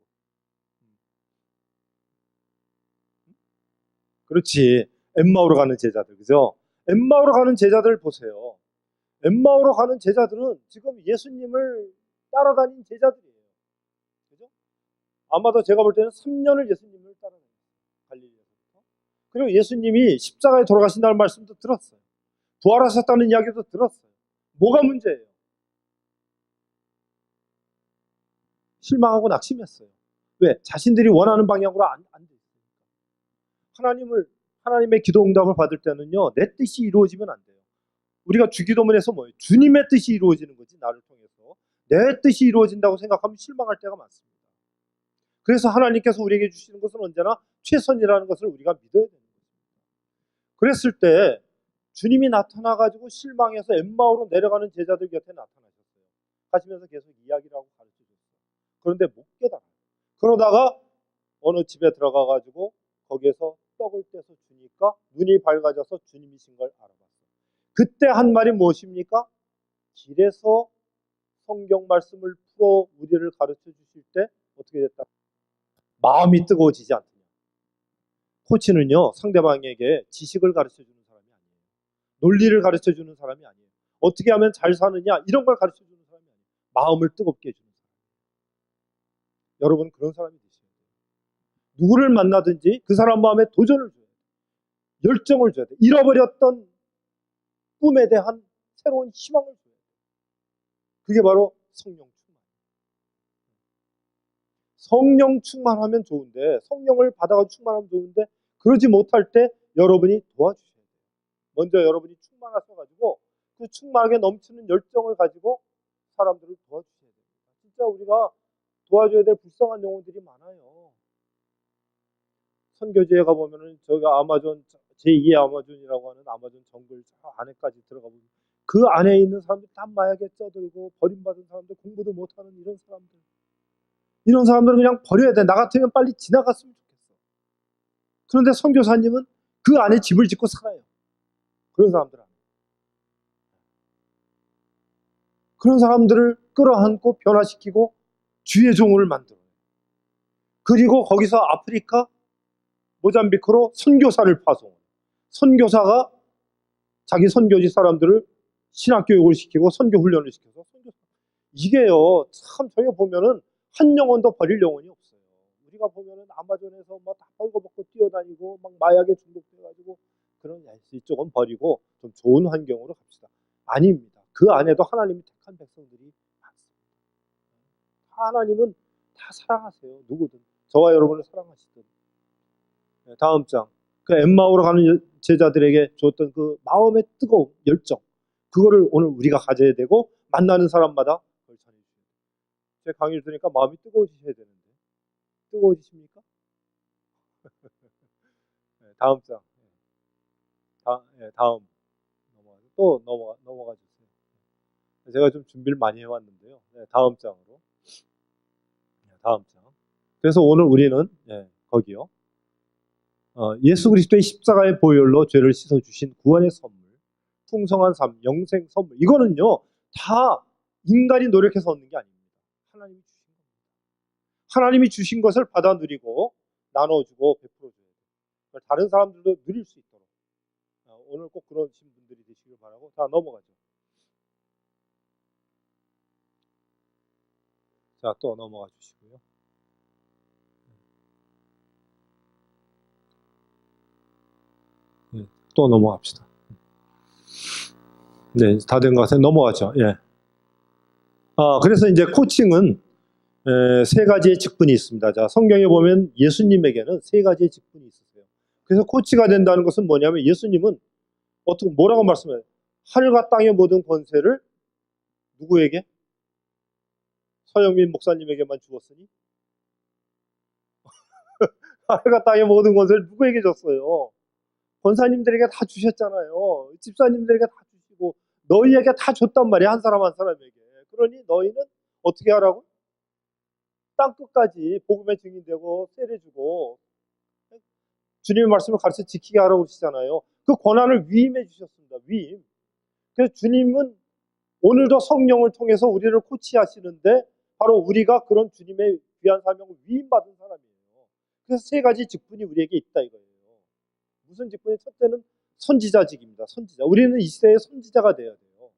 그렇지. 엠마오로 가는 제자들, 그죠? 엠마오로 가는 제자들 보세요. 엠마오로 가는 제자들은 지금 예수님을 따라다닌 제자들이에요. 그죠? 아마도 제가 볼 때는 3년을 예수님을 따라다녔어요. 갈릴리에서부터. 그리고 예수님이 십자가에 돌아가신다는 말씀도 들었어요. 부활하셨다는 이야기도 들었어요. 뭐가 문제예요? 실망하고 낙심했어요. 왜? 자신들이 원하는 방향으로 안 돼 있어요. 하나님의 기도 응답을 받을 때는요, 내 뜻이 이루어지면 안 돼요. 우리가 주기도문에서 뭐예요? 주님의 뜻이 이루어지는 거지, 나를 통해서. 내 뜻이 이루어진다고 생각하면 실망할 때가 많습니다. 그래서 하나님께서 우리에게 주시는 것은 언제나 최선이라는 것을 우리가 믿어야 됩니다. 그랬을 때 주님이 나타나가지고 실망해서 엠마오로 내려가는 제자들 곁에 나타나셨어요. 가시면서 계속 이야기를 하고 가르쳐줬어요. 그런데 못 깨달아요. 그러다가 어느 집에 들어가가지고 거기에서 떡을 떼서 주니까 눈이 밝아져서 주님이신 걸 알아봤어요. 그때 한 말이 무엇입니까? 길에서 성경 말씀을 풀어 우리를 가르쳐 주실 때 어떻게 됐다? 마음이 뜨거워지지 않느냐. 코치는요, 상대방에게 지식을 가르쳐 주는 사람이 아니에요. 논리를 가르쳐 주는 사람이 아니에요. 어떻게 하면 잘 사느냐, 이런 걸 가르쳐 주는 사람이 아니에요. 마음을 뜨겁게 해주는 사람. 여러분 그런 사람이 되셔야 돼요. 누구를 만나든지 그 사람 마음에 도전을 줘야 돼요. 열정을 줘야 돼요. 잃어버렸던 꿈에 대한 새로운 희망을 줘야 돼요. 그게 바로 성령 충만. 성령 충만하면 좋은데, 성령을 받아가 충만하면 좋은데, 그러지 못할 때 여러분이 도와주셔야 돼요. 먼저 여러분이 충만하셔가지고 그 충만하게 넘치는 열정을 가지고 사람들을 도와주셔야 됩니다. 진짜 우리가 도와줘야 될 불쌍한 영혼들이 많아요. 선교지에 가보면은 저희가 아마존, 제2의 아마존이라고 하는 아마존 정글 안에까지 들어가 보면 그 안에 있는 사람들 다 마약에 쪄들고 버림받은 사람들, 공부도 못하는 이런 사람들. 이런 사람들은 그냥 버려야 돼. 나 같으면 빨리 지나갔으면 좋겠어. 그런데 선교사님은 그 안에 집을 짓고 살아요. 그런 사람들 안에. 그런 사람들을 끌어안고 변화시키고 주의 종을 만들어요. 그리고 거기서 아프리카, 모잠비크로 선교사를 파송해요. 선교사가 자기 선교지 사람들을 신학교육을 시키고 선교 훈련을 시켜서 선교사. 이게요, 참 저희가 보면은 한 영혼도 버릴 영혼이 없어요. 우리가 보면은 아마존에서 막 다 벌거벗고 뛰어다니고 막 마약에 중독돼가지고 그런 이쪽은 버리고 좀 좋은 환경으로 갑시다. 아닙니다. 그 안에도 하나님이 택한 백성들이 많습니다. 하나님은 다 사랑하세요. 누구든. 저와 여러분을 사랑하시든. 다음 장. 그 엠마오로 가는 제자들에게 줬던 그 마음의 뜨거운 열정. 그거를 오늘 우리가 가져야 되고 만나는 사람마다 그걸 전해주셔야 돼요. 제 강의를 들으니까 마음이 뜨거워지셔야 되는데 뜨거워지십니까? 다음 장. 다음 또 넘어가 주세요. 제가 좀 준비를 많이 해왔는데요. 다음 장으로. 다음 장. 그래서 오늘 우리는 거기요. 예수 그리스도의 십자가의 보혈로 죄를 씻어주신 구원의 선물, 풍성한 삶, 영생 선물. 이거는요, 다 인간이 노력해서 얻는 게 아닙니다. 하나님이 주신 겁니다. 하나님이 주신 것을 받아 누리고 나눠주고 베풀어줘야 돼요. 다른 사람들도 누릴 수 있도록. 오늘 꼭 그러신 분들이 되시길 바라고. 자, 넘어가죠. 자, 또 넘어가 주시고요. 또 넘어갑시다. 네, 다 된 것 같아요. 넘어가죠. 예. 그래서 이제 코칭은 세 가지의 직분이 있습니다. 자, 성경에 보면 예수님에게는 세 가지의 직분이 있으세요. 그래서 코치가 된다는 것은 뭐냐면 예수님은 뭐라고 말씀해요? 하늘과 땅의 모든 권세를 누구에게? 서영민 목사님에게만 주었으니 하늘과 땅의 모든 권세를 누구에게 줬어요? 권사님들에게 다 주셨잖아요. 집사님들에게 다 주시고 너희에게 다 줬단 말이야. 한 사람 한 사람에게. 그러니 너희는 어떻게 하라고? 땅끝까지 복음의 증인되고 세례주고 주님의 말씀을 가르쳐 지키게 하라고 그러시잖아요. 그 권한을 위임해 주셨습니다. 위임. 그래서 주님은 오늘도 성령을 통해서 우리를 코치하시는데 바로 우리가 그런 주님의 귀한 사명을 위임받은 사람이에요. 그래서 세 가지 직분이 우리에게 있다 이거예요. 무슨 직분이? 첫째는 선지자직입니다. 선지자. 우리는 이 시대의 선지자가 되어야 돼요.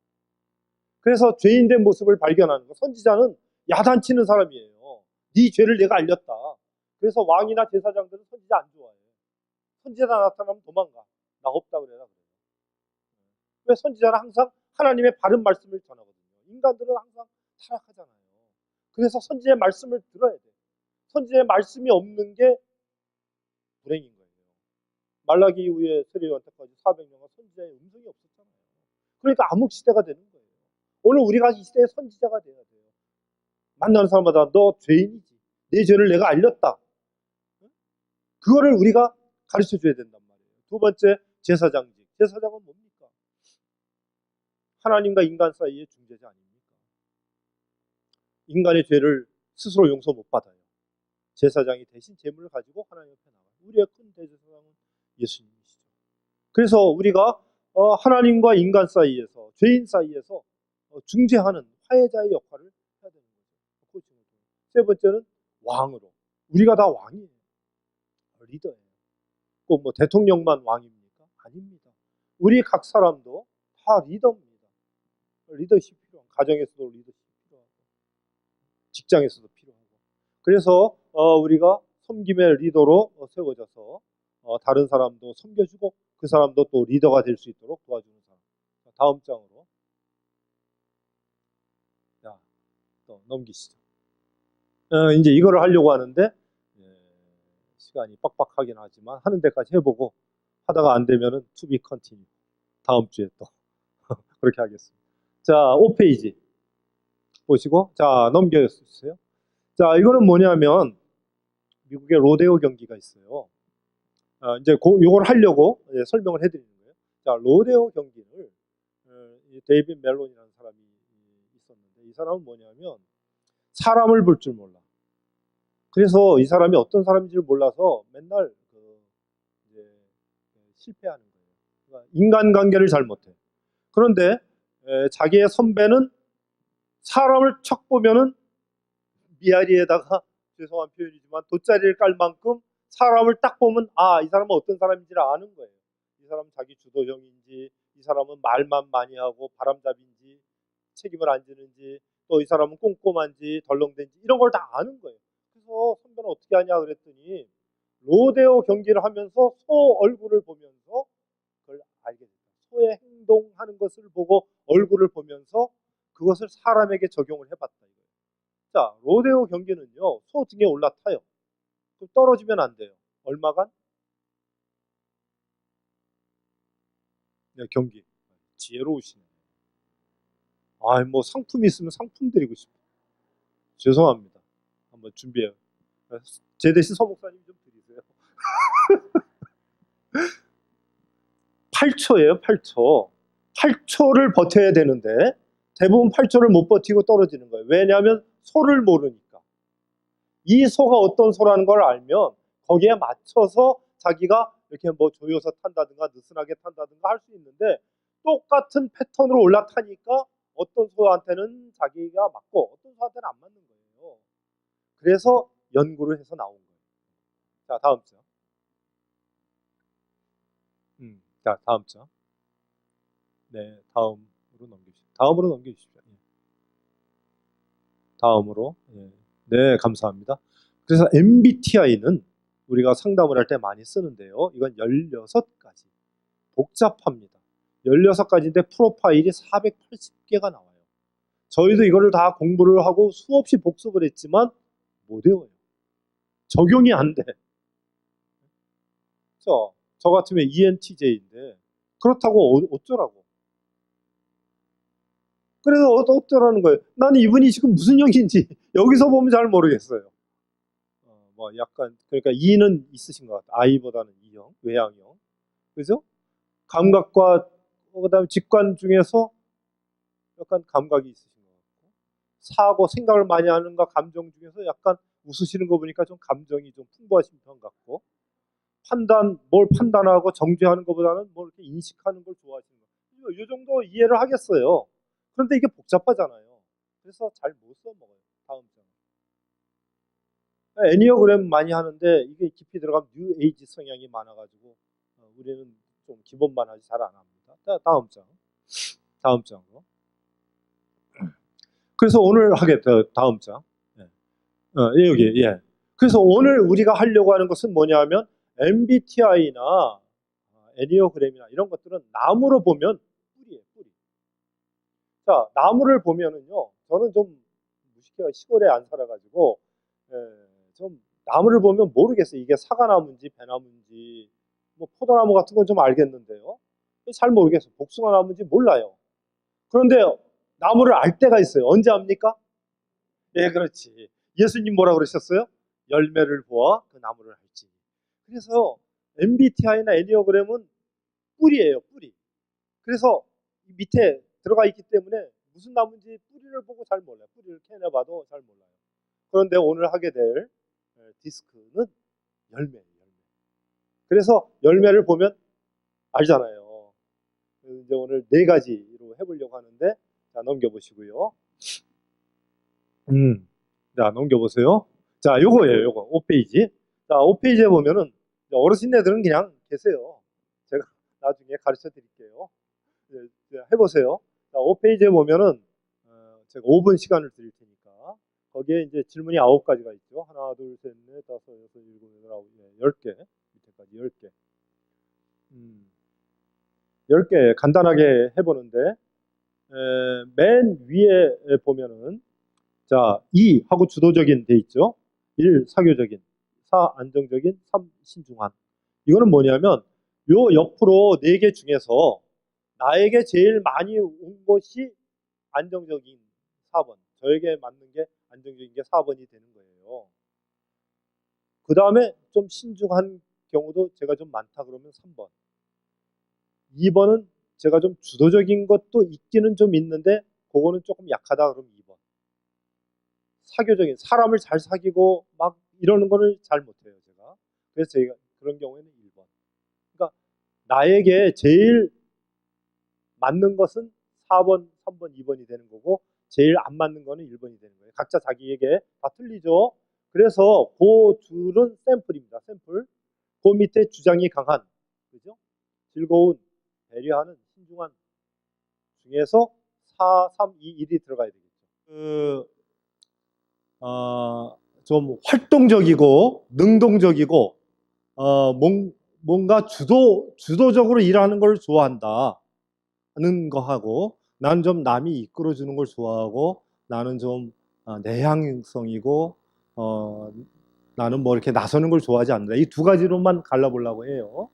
그래서 죄인된 모습을 발견하는 거. 선지자는 야단치는 사람이에요. 네 죄를 내가 알렸다. 그래서 왕이나 제사장들은 선지자 안 좋아해. 선지자 나타나면 도망가. 나 없다 그래라 그래요. 왜? 선지자는 항상 하나님의 바른 말씀을 전하거든요. 인간들은 항상 타락하잖아요. 그래서 선지자의 말씀을 들어야 돼. 선지자의 말씀이 없는 게 불행인 거예요. 말라기 이후에 세례요한 때까지 400년간 선지자의 음성이 없었잖아요. 그러니까 암흑 시대가 되는 거예요. 오늘 우리가 이 시대의 선지자가 돼야 돼요. 만나는 사람마다 너 죄인이지. 내 죄를 내가 알렸다. 그거를 우리가 가르쳐 줘야 된단 말이에요. 두 번째, 제사장직. 제사장은 뭡니까? 하나님과 인간 사이의 중재자 아닙니까? 인간의 죄를 스스로 용서 못 받아요. 제사장이 대신 제물을 가지고 하나님 앞에 나와요. 우리의 큰 대제사장은 예수님이시죠. 그래서 우리가 하나님과 인간 사이에서, 죄인 사이에서 중재하는 화해자의 역할을 해야 되는 거죠. 세 번째는 왕으로. 우리가 다 왕이에요. 리더예요. 꼭 뭐 대통령만 왕입니까? 아닙니다. 우리 각 사람도 다 리더입니다. 리더십 필요한, 가정에서도 리더십 필요하고, 직장에서도 필요하고. 그래서 우리가 섬김의 리더로 세워져서 다른 사람도 섬겨주고 그 사람도 또 리더가 될 수 있도록 도와주는 사람. 다음 장으로. 자, 또 넘기시죠. 이제 이거를 하려고 하는데 시간이 빡빡하긴 하지만 하는 데까지 해보고 하다가 안 되면은 to be continue. 다음 주에 또 그렇게 하겠습니다. 자, 5페이지 보시고 자, 넘겨주세요. 자, 이거는 뭐냐면 미국의 로데오 경기가 있어요. 이제 요걸 하려고 설명을 해드리는 거예요. 자, 로데오 경기를 데이빗 멜론이라는 사람이 있었는데 이 사람은 뭐냐면 사람을 볼 줄 몰라. 그래서 이 사람이 어떤 사람인지를 몰라서 맨날 이제 실패하는 거예요. 그러니까 인간관계를 잘 못해. 그런데 자기의 선배는 사람을 척 보면은 미아리에다가 죄송한 표현이지만 돗자리를 깔 만큼 사람을 딱 보면 이 사람은 어떤 사람인지를 아는 거예요. 이 사람은 자기 주도형인지, 이 사람은 말만 많이 하고 바람잡이인지, 책임을 안 지는지, 또 이 사람은 꼼꼼한지 덜렁댄지 이런 걸 다 아는 거예요. 그래서 선배는 어떻게 하냐 그랬더니 로데오 경기를 하면서 소 얼굴을 보면서 그걸 알게 됩니다. 소의 행동하는 것을 보고 얼굴을 보면서 그것을 사람에게 적용을 해봤다. 자, 로데오 경기는요, 소 등에 올라타요. 그럼 떨어지면 안 돼요. 얼마간? 네, 경기. 지혜로우시네. 뭐 상품이 있으면 상품 드리고 싶어. 죄송합니다. 한번 준비해요. 제 대신 서목사님 좀 드리세요. 8초예요, 8초. 8초를 버텨야 되는데 대부분 8초를 못 버티고 떨어지는 거예요. 왜냐하면 소를 모르니까. 이 소가 어떤 소라는 걸 알면 거기에 맞춰서 자기가 이렇게 뭐 조여서 탄다든가 느슨하게 탄다든가 할 수 있는데 똑같은 패턴으로 올라타니까 어떤 소한테는 자기가 맞고 어떤 소한테는 안 맞는 거예요. 그래서 연구를 해서 나온 거예요. 자, 다음 장. 자, 다음 장. 네, 다음으로 넘겨주십시오. 다음으로. 네, 감사합니다. 그래서 MBTI는 우리가 상담을 할 때 많이 쓰는데요. 이건 16가지. 복잡합니다. 16가지인데 프로파일이 480개가 나와요. 저희도 이거를 다 공부를 하고 수없이 복습을 했지만 못 외워요. 적용이 안 돼. 저 같으면 ENTJ인데 그렇다고 어쩌라고. 그래서 어쩌라는 거예요. 나는 이분이 지금 무슨 영인지 여기서 보면 잘 모르겠어요. 뭐 약간 그러니까 E는 있으신 것 같아요. I보다는 E형, 외향형. 그죠? 감각과 그다음에 직관 중에서 약간 감각이 있으신 것 같고 사고 생각을 많이 하는가 감정 중에서 약간 웃으시는 거 보니까 좀 감정이 좀 풍부하신 편 같고 뭘 판단하고 정죄하는 것보다는 뭘 이렇게 인식하는 걸 좋아하시는 거. 이 정도 이해를 하겠어요. 그런데 이게 복잡하잖아요. 그래서 잘 못 써먹어요. 다음 장. 애니어그램 많이 하는데 이게 깊이 들어가면 뉴 에이지 성향이 많아가지고 우리는 좀 기본만 하지 잘 안 합니다. 다음 장. 다음 장으로. 그래서 오늘 다음 장. 여기, 예. 그래서 오늘 우리가 하려고 하는 것은 뭐냐면 MBTI나 애니어그램이나 이런 것들은 나무로 보면 뿌리예요, 뿌리. 자, 나무를 보면은요, 저는 좀 무식해요. 시골에 안 살아가지고, 좀 나무를 보면 모르겠어요. 이게 사과나무인지 배나무인지, 뭐 포도나무 같은 건 좀 알겠는데요. 잘 모르겠어요. 복숭아나무인지 몰라요. 그런데 나무를 알 때가 있어요. 언제 압니까? 예, 그렇지. 예수님 뭐라고 그러셨어요? 열매를 보아 그 나무를 알지. 그래서 MBTI나 애니어그램은 뿌리예요, 뿌리. 그래서 밑에 들어가 있기 때문에 무슨 나무인지 뿌리를 보고 잘 몰라요. 뿌리를 캐내봐도 잘 몰라요. 그런데 오늘 하게 될 디스크는 열매예요, 열매. 그래서 열매를 보면 알잖아요. 이제 오늘 4가지로 해보려고 하는데, 자, 넘겨보시고요. 자, 넘겨보세요. 자, 요거예요, 요거. 5페이지. 자, 5페이지에 보면은, 어르신네들은 그냥 계세요. 제가 나중에 가르쳐 드릴게요. 해보세요. 자, 5페이지에 보면은, 제가 5분 시간을 드릴 테니까, 거기에 이제 질문이 9가지가 있죠. 하나, 둘, 셋, 넷, 다섯, 여섯, 일곱, 여덟, 아홉, 10개. 밑에까지 10개. 10개 간단하게 해보는데, 맨 위에 보면은, 자, 2 하고 주도적인 돼 있죠. 1 사교적인, 4 안정적인, 3 신중한. 이거는 뭐냐면 요 옆으로 4개 중에서 나에게 제일 많이 온 것이 안정적인 4번. 저에게 맞는 게 안정적인 게 4번이 되는 거예요. 그 다음에 좀 신중한 경우도 제가 좀 많다 그러면 3번. 2번은 제가 좀 주도적인 것도 있기는 좀 있는데 그거는 조금 약하다 그러면 2번. 사교적인 사람을 잘 사귀고 막 이러는 거를 잘 못해요 제가. 그래서 제가 그런 경우에는 1번. 그러니까 나에게 제일 맞는 것은 4번, 3번, 2번이 되는 거고 제일 안 맞는 거는 1번이 되는 거예요. 각자 자기에게 다 틀리죠. 그래서 그 줄은 샘플입니다. 샘플. 그 밑에 주장이 강한, 그죠? 즐거운, 배려하는, 신중한 중에서 4, 3, 2, 1이 들어가야 되겠죠. 좀 활동적이고 능동적이고 뭔가 주도적으로 일하는 걸 좋아한다 하는 거하고 나는 좀 남이 이끌어주는 걸 좋아하고 나는 좀 내향성이고 나는 뭐 이렇게 나서는 걸 좋아하지 않는다. 이 2가지로만 갈라보려고 해요.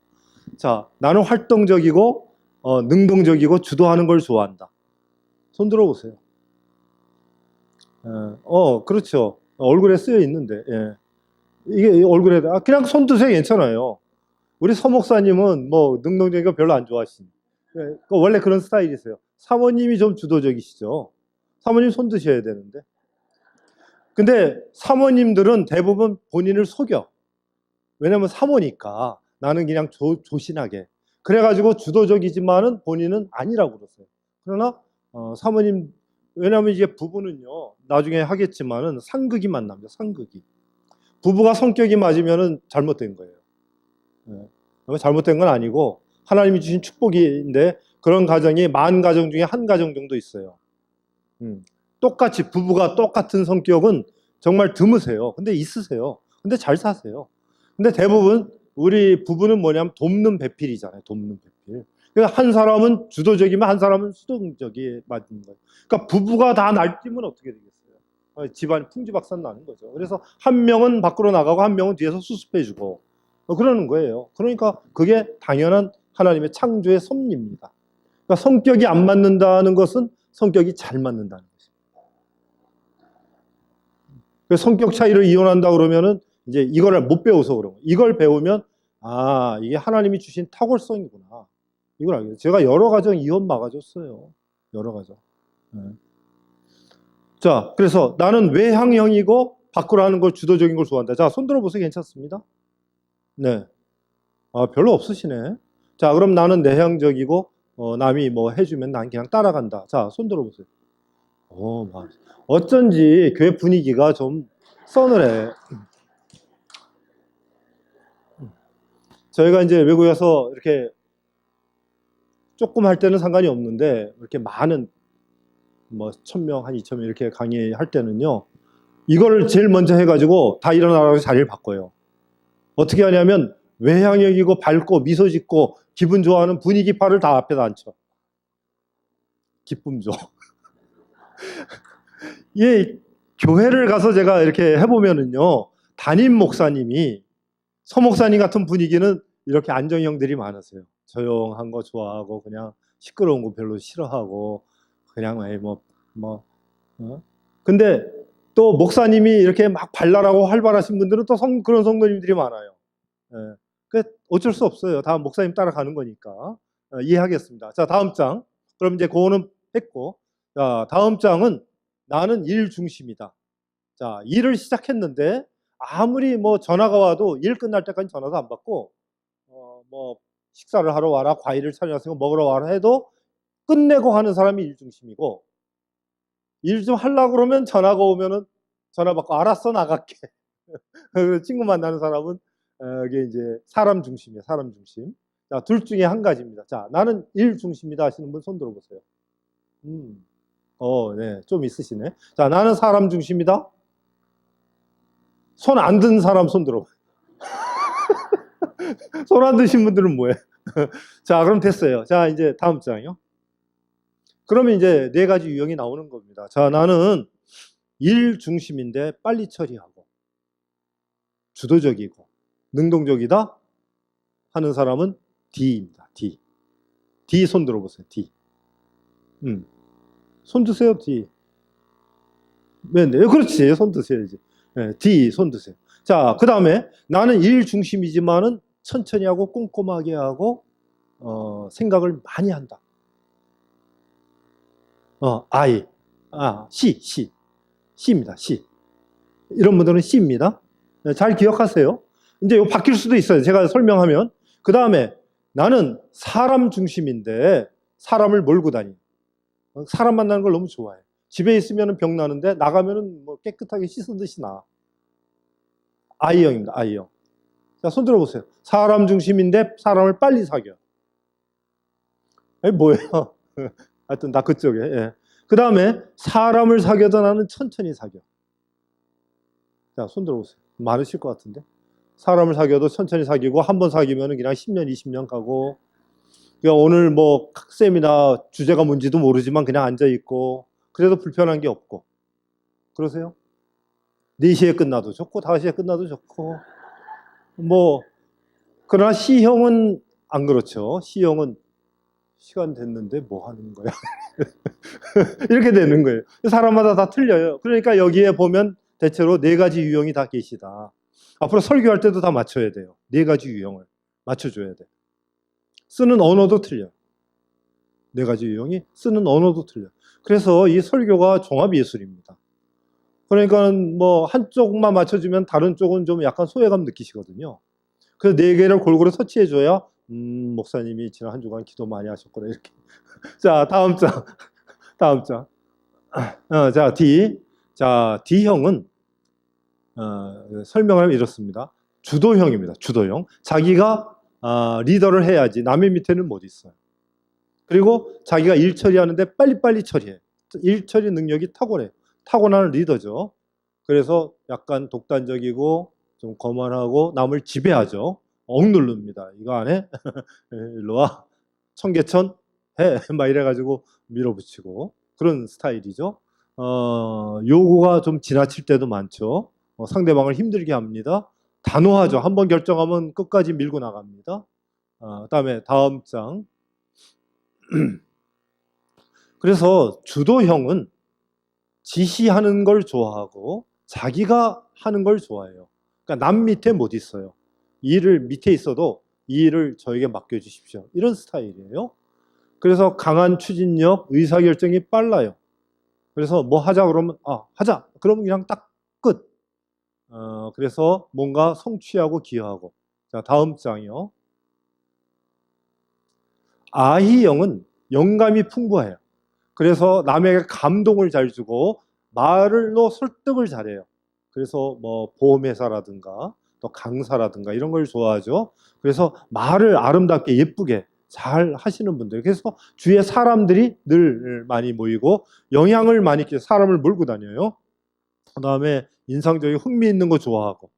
자, 나는 활동적이고 능동적이고 주도하는 걸 좋아한다. 손 들어보세요. 그렇죠. 얼굴에 쓰여 있는데, 예. 이게 얼굴에, 그냥 손 드세요. 괜찮아요. 우리 서 목사님은 뭐 능동적인 거 별로 안 좋아하시니. 예, 원래 그런 스타일이세요. 사모님이 좀 주도적이시죠. 사모님 손 드셔야 되는데. 근데 사모님들은 대부분 본인을 속여. 왜냐면 사모니까 나는 그냥 조신하게. 그래가지고 주도적이지만은 본인은 아니라고 그러세요. 그러나 사모님, 왜냐면 이제 부부는요, 나중에 하겠지만은 상극이 만납니다. 상극이. 부부가 성격이 맞으면은 잘못된 거예요. 네. 잘못된 건 아니고 하나님이 주신 축복인데 그런 가정이 10,000가정 중에 1가정 정도 있어요. 똑같이 부부가 똑같은 성격은 정말 드무세요. 근데 있으세요. 근데 잘 사세요. 근데 대부분 우리 부부는 뭐냐면 돕는 배필이잖아요. 돕는 배필. 그러니까 한 사람은 주도적이면 한 사람은 수동적이 맞는 거예요. 그러니까 부부가 다 날뛰면 어떻게 되겠어요? 집안 풍지박산 나는 거죠. 그래서 한 명은 밖으로 나가고 한 명은 뒤에서 수습해주고 그러는 거예요. 그러니까 그게 당연한 하나님의 창조의 섭리입니다. 그러니까 성격이 안 맞는다는 것은 성격이 잘 맞는다는 것입니다. 성격 차이를 이혼한다 그러면은 이제 이거를 못 배워서 그런 거예요. 이걸 배우면 이게 하나님이 주신 탁월성이구나. 이걸 알겠어요. 제가 여러 가정 이혼 막아줬어요. 여러 가정. 네. 자, 그래서 나는 외향형이고 밖으로 하는 걸 주도적인 걸 좋아한다. 자, 손 들어보세요. 괜찮습니다. 네. 별로 없으시네. 자, 그럼 나는 내향적이고 남이 뭐 해주면 난 그냥 따라간다. 자, 손 들어보세요. 어쩐지 교회 분위기가 좀 서늘해. 저희가 이제 외국에서 이렇게 조금 할 때는 상관이 없는데 이렇게 많은 뭐 1,000명, 한 2,000명 이렇게 강의할 때는요. 이거를 제일 먼저 해가지고 다 일어나라고 자리를 바꿔요. 어떻게 하냐면 외향형이고 밝고 미소 짓고 기분 좋아하는 분위기파를 다 앞에다 앉혀. 기쁨 줘. 예, 교회를 가서 제가 이렇게 해보면은요, 담임 목사님이, 서목사님 같은 분위기는 이렇게 안정형들이 많으세요. 조용한 거 좋아하고, 그냥 시끄러운 거 별로 싫어하고, 그냥, 근데 또 목사님이 이렇게 막 발랄하고 활발하신 분들은 또 그런 성도님들이 많아요. 예. 그 어쩔 수 없어요. 다 목사님 따라가는 거니까. 이해하겠습니다. 자, 다음 장. 그럼 이제 그거는 했고. 자, 다음 장은 나는 일 중심이다. 자, 일을 시작했는데 아무리 뭐 전화가 와도 일 끝날 때까지 전화도 안 받고 뭐 식사를 하러 와라, 과일을 차려서 먹으러 와라 해도 끝내고 하는 사람이 일 중심이고 일 좀 하려고 그러면 전화가 오면은 전화 받고 알았어 나갈게. 친구 만나는 사람은 이게 이제 사람 중심이에요. 사람 중심. 자, 둘 중에 한 가지입니다. 자, 나는 일 중심이다 하시는 분 손 들어보세요. 네, 좀 있으시네. 자, 나는 사람 중심이다. 손 안 든 사람 손 들어봐요. 손 안 드신 분들은 뭐예요? 자, 그럼 됐어요. 자, 이제 다음 장이요. 그러면 이제 4가지 유형이 나오는 겁니다. 자, 나는 일 중심인데 빨리 처리하고 주도적이고 능동적이다 하는 사람은 D입니다. D. D 손 들어보세요. D. 손 드세요. D. 네, 그렇지. 손 드세요지. 네, D 손 드세요. 자, 그 다음에 나는 일 중심이지만은 천천히 하고 꼼꼼하게 하고 생각을 많이 한다. I. C입니다. C. 이런 분들은 C입니다. 네, 잘 기억하세요. 이제 이거 바뀔 수도 있어요. 제가 설명하면. 그 다음에 나는 사람 중심인데 사람을 몰고 다니. 사람 만나는 걸 너무 좋아해. 집에 있으면 병 나는데 나가면은 뭐 깨끗하게 씻은 듯이 나. I형입니다. I형. 자, 손 들어보세요. 사람 중심인데 사람을 빨리 사겨. 뭐예요? 하여튼 나 그쪽에. 예. 그 다음에 사람을 사귀어도 나는 천천히 사겨. 자, 손 들어보세요. 많으실 것 같은데. 사람을 사귀어도 천천히 사귀고 한 번 사귀면 그냥 10년, 20년 가고 그러니까 오늘 뭐 세미나 주제가 뭔지도 모르지만 그냥 앉아있고 그래도 불편한 게 없고 그러세요? 4시에 끝나도 좋고 5시에 끝나도 좋고 뭐 그러나 C형은 안 그렇죠. C형은 시간 됐는데 뭐 하는 거야? 이렇게 되는 거예요. 사람마다 다 틀려요. 그러니까 여기에 보면 대체로 4가지 유형이 다 계시다. 앞으로 설교할 때도 다 맞춰야 돼요. 4가지 유형을 맞춰줘야 돼. 쓰는 언어도 틀려. 4가지 유형이 쓰는 언어도 틀려. 그래서 이 설교가 종합예술입니다. 그러니까 뭐 한쪽만 맞춰주면 다른 쪽은 좀 약간 소외감 느끼시거든요. 그래서 4개를 골고루 터치해줘야 목사님이 지난 한 주간 기도 많이 하셨구나 이렇게. 자, 다음 장. 다음 장. 자, D. 자, D형은 설명을 하면 이렇습니다. 주도형입니다. 주도형. 자기가 리더를 해야지 남의 밑에는 못 있어요. 그리고 자기가 일 처리하는데 빨리빨리 처리해. 일 처리 능력이 탁월해. 타고나는 리더죠. 그래서 약간 독단적이고 좀 거만하고 남을 지배하죠. 억누릅니다. 이거 안 해? 일로 와. 청계천 해. 막 이래가지고 밀어붙이고 그런 스타일이죠. 요구가 좀 지나칠 때도 많죠. 상대방을 힘들게 합니다. 단호하죠. 한번 결정하면 끝까지 밀고 나갑니다. 그다음에 다음 장. 그래서 주도형은 지시하는 걸 좋아하고 자기가 하는 걸 좋아해요. 그러니까 남 밑에 못 있어요. 이 일을 밑에 있어도 이 일을 저에게 맡겨주십시오. 이런 스타일이에요. 그래서 강한 추진력, 의사결정이 빨라요. 그래서 뭐 하자 그러면 하자. 그러면 그냥 딱 끝. 그래서 뭔가 성취하고 기여하고. 자, 다음 장이요. I형은 영감이 풍부해요. 그래서 남에게 감동을 잘 주고 말로 설득을 잘해요. 그래서 뭐 보험회사라든가 또 강사라든가 이런 걸 좋아하죠. 그래서 말을 아름답게 예쁘게 잘 하시는 분들. 그래서 주위에 사람들이 늘 많이 모이고 영향을 많이 끼쳐 사람을 몰고 다녀요. 그 다음에 인상적이고 흥미있는 거 좋아하고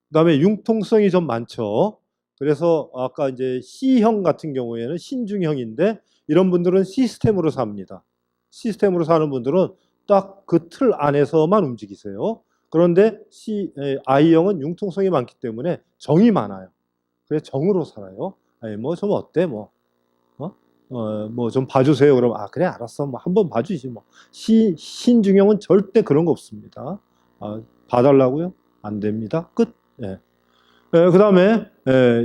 그 다음에 융통성이 좀 많죠. 그래서 아까 이제 C형 같은 경우에는 신중형인데 이런 분들은 시스템으로 삽니다. 시스템으로 사는 분들은 딱 그 틀 안에서만 움직이세요. 그런데 I형은 융통성이 많기 때문에 정이 많아요. 그래서 정으로 살아요. 뭐 좀 어때 뭐 뭐 좀 봐주세요. 그러면 그래 알았어. 뭐 한번 봐주지 뭐. 신중형은 절대 그런 거 없습니다. 봐달라고요? 안 됩니다. 끝. 예. 그다음에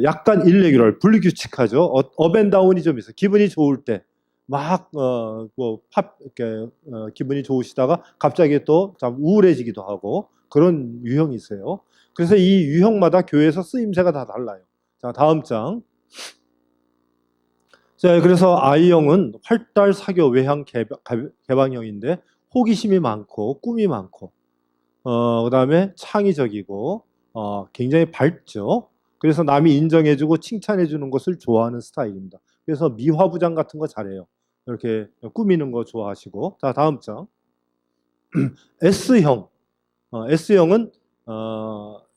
약간 일레귤럴 불규칙하죠. 업앤다운이 좀 있어요. 기분이 좋을 때 막 이렇게 기분이 좋으시다가 갑자기 또 좀 우울해지기도 하고 그런 유형이 있어요. 그래서 이 유형마다 교회에서 쓰임새가 다 달라요. 자, 다음 장. 자, 그래서 I형은 활달, 사교, 외향, 개방형인데 호기심이 많고 꿈이 많고 그다음에 창의적이고 굉장히 밝죠. 그래서 남이 인정해주고 칭찬해주는 것을 좋아하는 스타일입니다. 그래서 미화부장 같은 거 잘해요. 이렇게 꾸미는 거 좋아하시고. 자, 다음 장. S형. S형은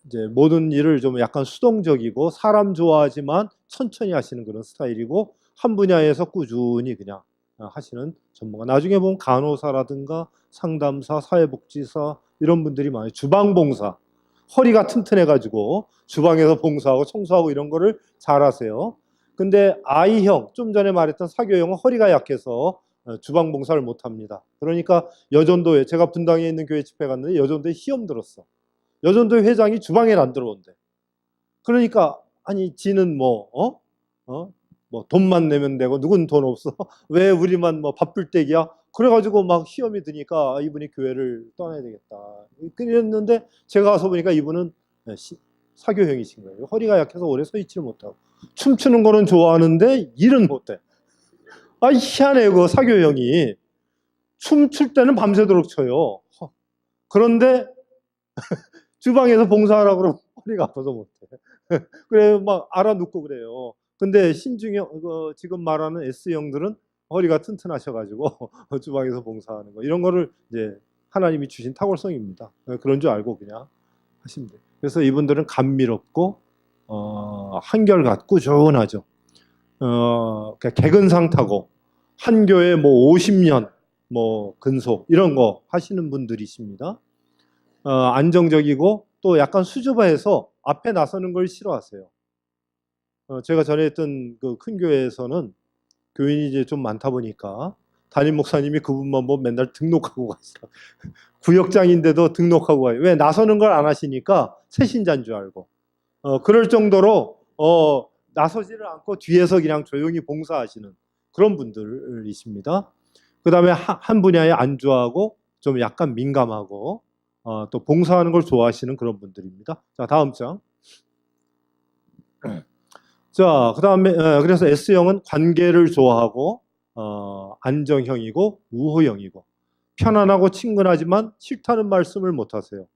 이제 모든 일을 좀 약간 수동적이고 사람 좋아하지만 천천히 하시는 그런 스타일이고 한 분야에서 꾸준히 그냥 하시는 전문가. 나중에 보면 간호사라든가 상담사, 사회복지사 이런 분들이 많아요. 주방봉사. 허리가 튼튼해가지고 주방에서 봉사하고 청소하고 이런 거를 잘 하세요. 근데 I형, 좀 전에 말했던 사교형은 허리가 약해서 주방 봉사를 못 합니다. 그러니까 여전도에, 제가 분당에 있는 교회 집회 갔는데 여전도에 시험 들었어. 여전도 회장이 주방에 안 들어온대. 그러니까 아니 지는 뭐 돈만 내면 되고 누군 돈 없어? 왜 우리만 뭐 바쁠때기야? 그래가지고 막 시험이 드니까 이분이 교회를 떠나야 되겠다. 그랬는데 제가 가서 보니까 이분은 사교형이신 거예요. 허리가 약해서 오래 서 있지를 못하고 춤추는 거는 좋아하는데 일은 못해. 희한해 그 사교형이. 춤출 때는 밤새도록 춰요. 그런데 주방에서 봉사하라고 그러면 허리가 아파서 못해. 그래 막 알아눕고 그래요. 근데 신중형 지금 말하는 S형들은 허리가 튼튼하셔가지고 주방에서 봉사하는 거 이런 거를 이제 하나님이 주신 탁월성입니다. 그런 줄 알고 그냥 하시면 돼요. 그래서 이분들은 감미롭고 한결같고 꾸준하죠. 개근상 타고 한 교회 뭐 50년 뭐 근속 이런 거 하시는 분들이십니다. 안정적이고 또 약간 수줍어해서 앞에 나서는 걸 싫어하세요. 제가 전에 했던 그 큰 교회에서는 교인이 이제 좀 많다 보니까 담임 목사님이 그분만 뭐 맨날 등록하고 갔어요. 구역장인데도 등록하고 가요. 왜? 나서는 걸 안 하시니까 새신자인 줄 알고. 그럴 정도로 나서지를 않고 뒤에서 그냥 조용히 봉사하시는 그런 분들이십니다. 그 다음에 한 분야에 안주하고 좀 약간 민감하고 또 봉사하는 걸 좋아하시는 그런 분들입니다. 자, 다음 장. 자, 그 다음에 그래서 S형은 관계를 좋아하고 안정형이고 우호형이고 편안하고 친근하지만 싫다는 말씀을 못 하세요.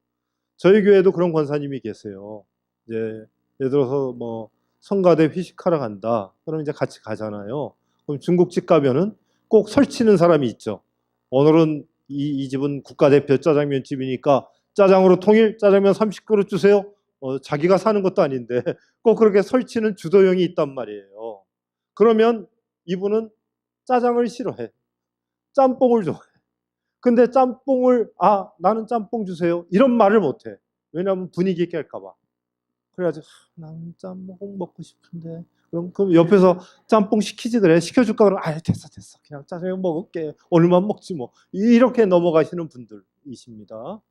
저희 교회도 그런 권사님이 계세요. 이제 예를 들어서 뭐 성가대 회식하러 간다. 그럼 이제 같이 가잖아요. 그럼 중국집 가면은 꼭 설치는 사람이 있죠. 오늘은 이 집은 국가대표 짜장면 집이니까 짜장으로 통일 짜장면 30그릇 주세요. 자기가 사는 것도 아닌데 꼭 그렇게 설치는 주도형이 있단 말이에요. 그러면 이분은 짜장을 싫어해. 짬뽕을 좋아해. 근데 짬뽕을 나는 짬뽕 주세요. 이런 말을 못해. 왜냐하면 분위기 깰까 봐. 그래가지고 나는 짬뽕 먹고 싶은데 그럼 옆에서 짬뽕 시키지 그래. 시켜줄까 그러면 됐어 그냥 짜장면 먹을게. 오늘만 먹지 뭐. 이렇게 넘어가시는 분들이십니다.